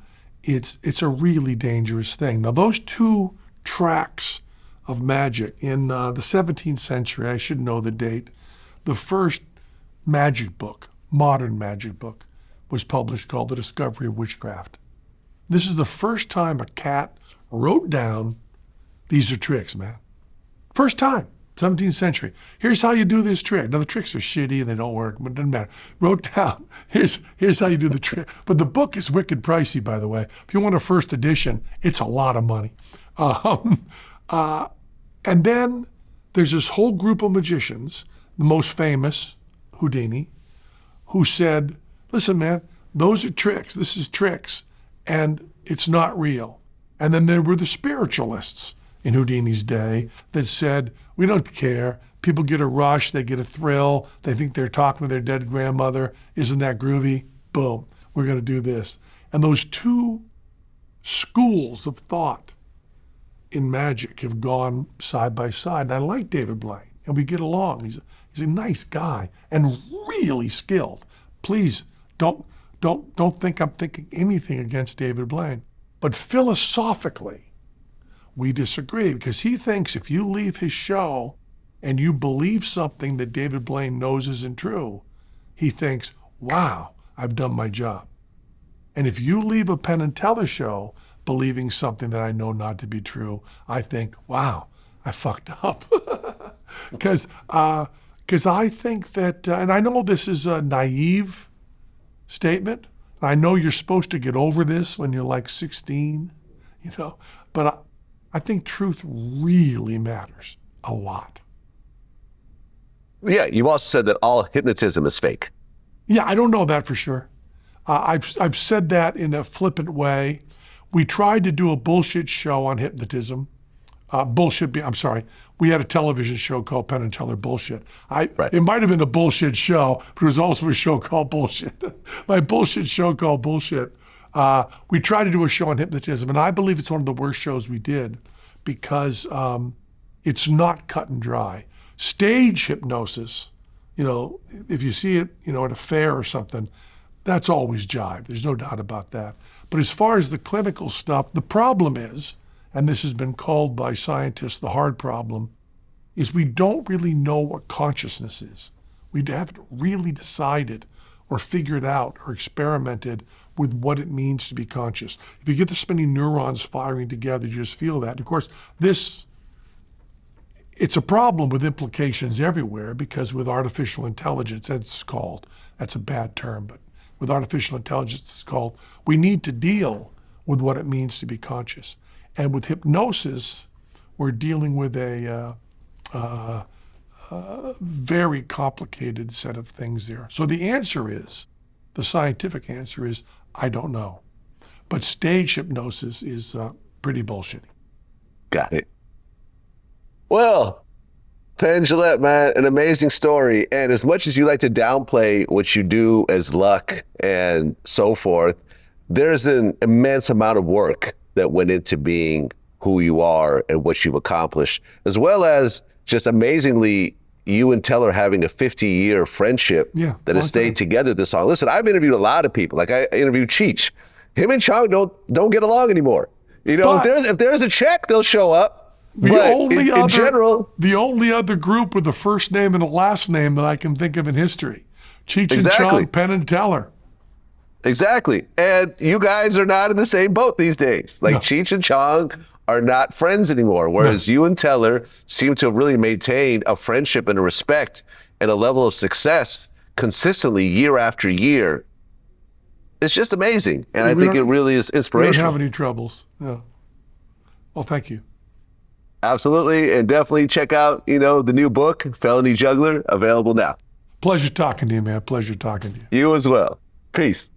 it's a really dangerous thing. Now, those two tracks of magic in the 17th century, I should know the date, the first magic book, modern magic book, was published called The Discovery of Witchcraft. This is the first time a cat wrote down, these are tricks, man. First time, 17th century. Here's how you do this trick. Now the tricks are shitty and they don't work, but it doesn't matter. Wrote down, here's how you do the trick. But the book is wicked pricey, by the way. If you want a first edition, it's a lot of money. And then there's this whole group of magicians, the most famous, Houdini, who said, listen, man, those are tricks. This is tricks, and it's not real. And then there were the spiritualists in Houdini's day that said, we don't care. People get a rush, they get a thrill, they think they're talking to their dead grandmother. Isn't that groovy? Boom, we're going to do this. And those two schools of thought in magic have gone side by side. And I like David Blaine, and we get along. He's a nice guy and really skilled. Please don't think I'm thinking anything against David Blaine. But philosophically, we disagree because he thinks if you leave his show and you believe something that David Blaine knows isn't true, he thinks, wow, I've done my job. And if you leave a Penn and Teller show believing something that I know not to be true, I think, wow, I fucked up. Because I think that, and I know this is a naive statement. I know you're supposed to get over this when you're like 16, you know, but I think truth really matters a lot. Yeah, you've also said that all hypnotism is fake. Yeah, I don't know that for sure. I've said that in a flippant way. We tried to do a bullshit show on hypnotism. We had a television show called Penn and Teller Bullshit. Right. It might have been a bullshit show, but it was also a show called Bullshit. My bullshit show called Bullshit. We tried to do a show on hypnotism, and I believe it's one of the worst shows we did because it's not cut and dry. Stage hypnosis, if you see it, at a fair or something, that's always jive. There's no doubt about that. But as far as the clinical stuff, the problem is, and this has been called by scientists the hard problem, is we don't really know what consciousness is. We haven't really decided or figured out or experimented with what it means to be conscious. If you get the spinning neurons firing together, you just feel that. Of course, it's a problem with implications everywhere because with artificial intelligence, that's a bad term, but with artificial intelligence, it's called, we need to deal with what it means to be conscious. And with hypnosis, we're dealing with a very complicated set of things there. So the scientific answer is, I don't know. But stage hypnosis is pretty bullshitty. Got it. Well, Penn Jillette, man, an amazing story. And as much as you like to downplay what you do as luck and so forth, there's an immense amount of work that went into being who you are and what you've accomplished, as well as just amazingly, you and Teller having a 50-year friendship that has stayed together this long. Listen, I've interviewed a lot of people. Like I interviewed Cheech. Him and Chong don't get along anymore. If there's a check, they'll show up. In general, the only other group with a first name and a last name that I can think of in history, Cheech and Chong, Penn and Teller. Exactly. And you guys are not in the same boat these days. Like Cheech and Chong are not friends anymore, whereas you and Teller seem to have really maintained a friendship and a respect and a level of success consistently year after year. It's just amazing. And I think it really is inspirational. We don't have any troubles. No. Well, thank you. Absolutely. And definitely check out, the new book, Felony Juggler, available now. Pleasure talking to you, man. Pleasure talking to you. You as well. Peace.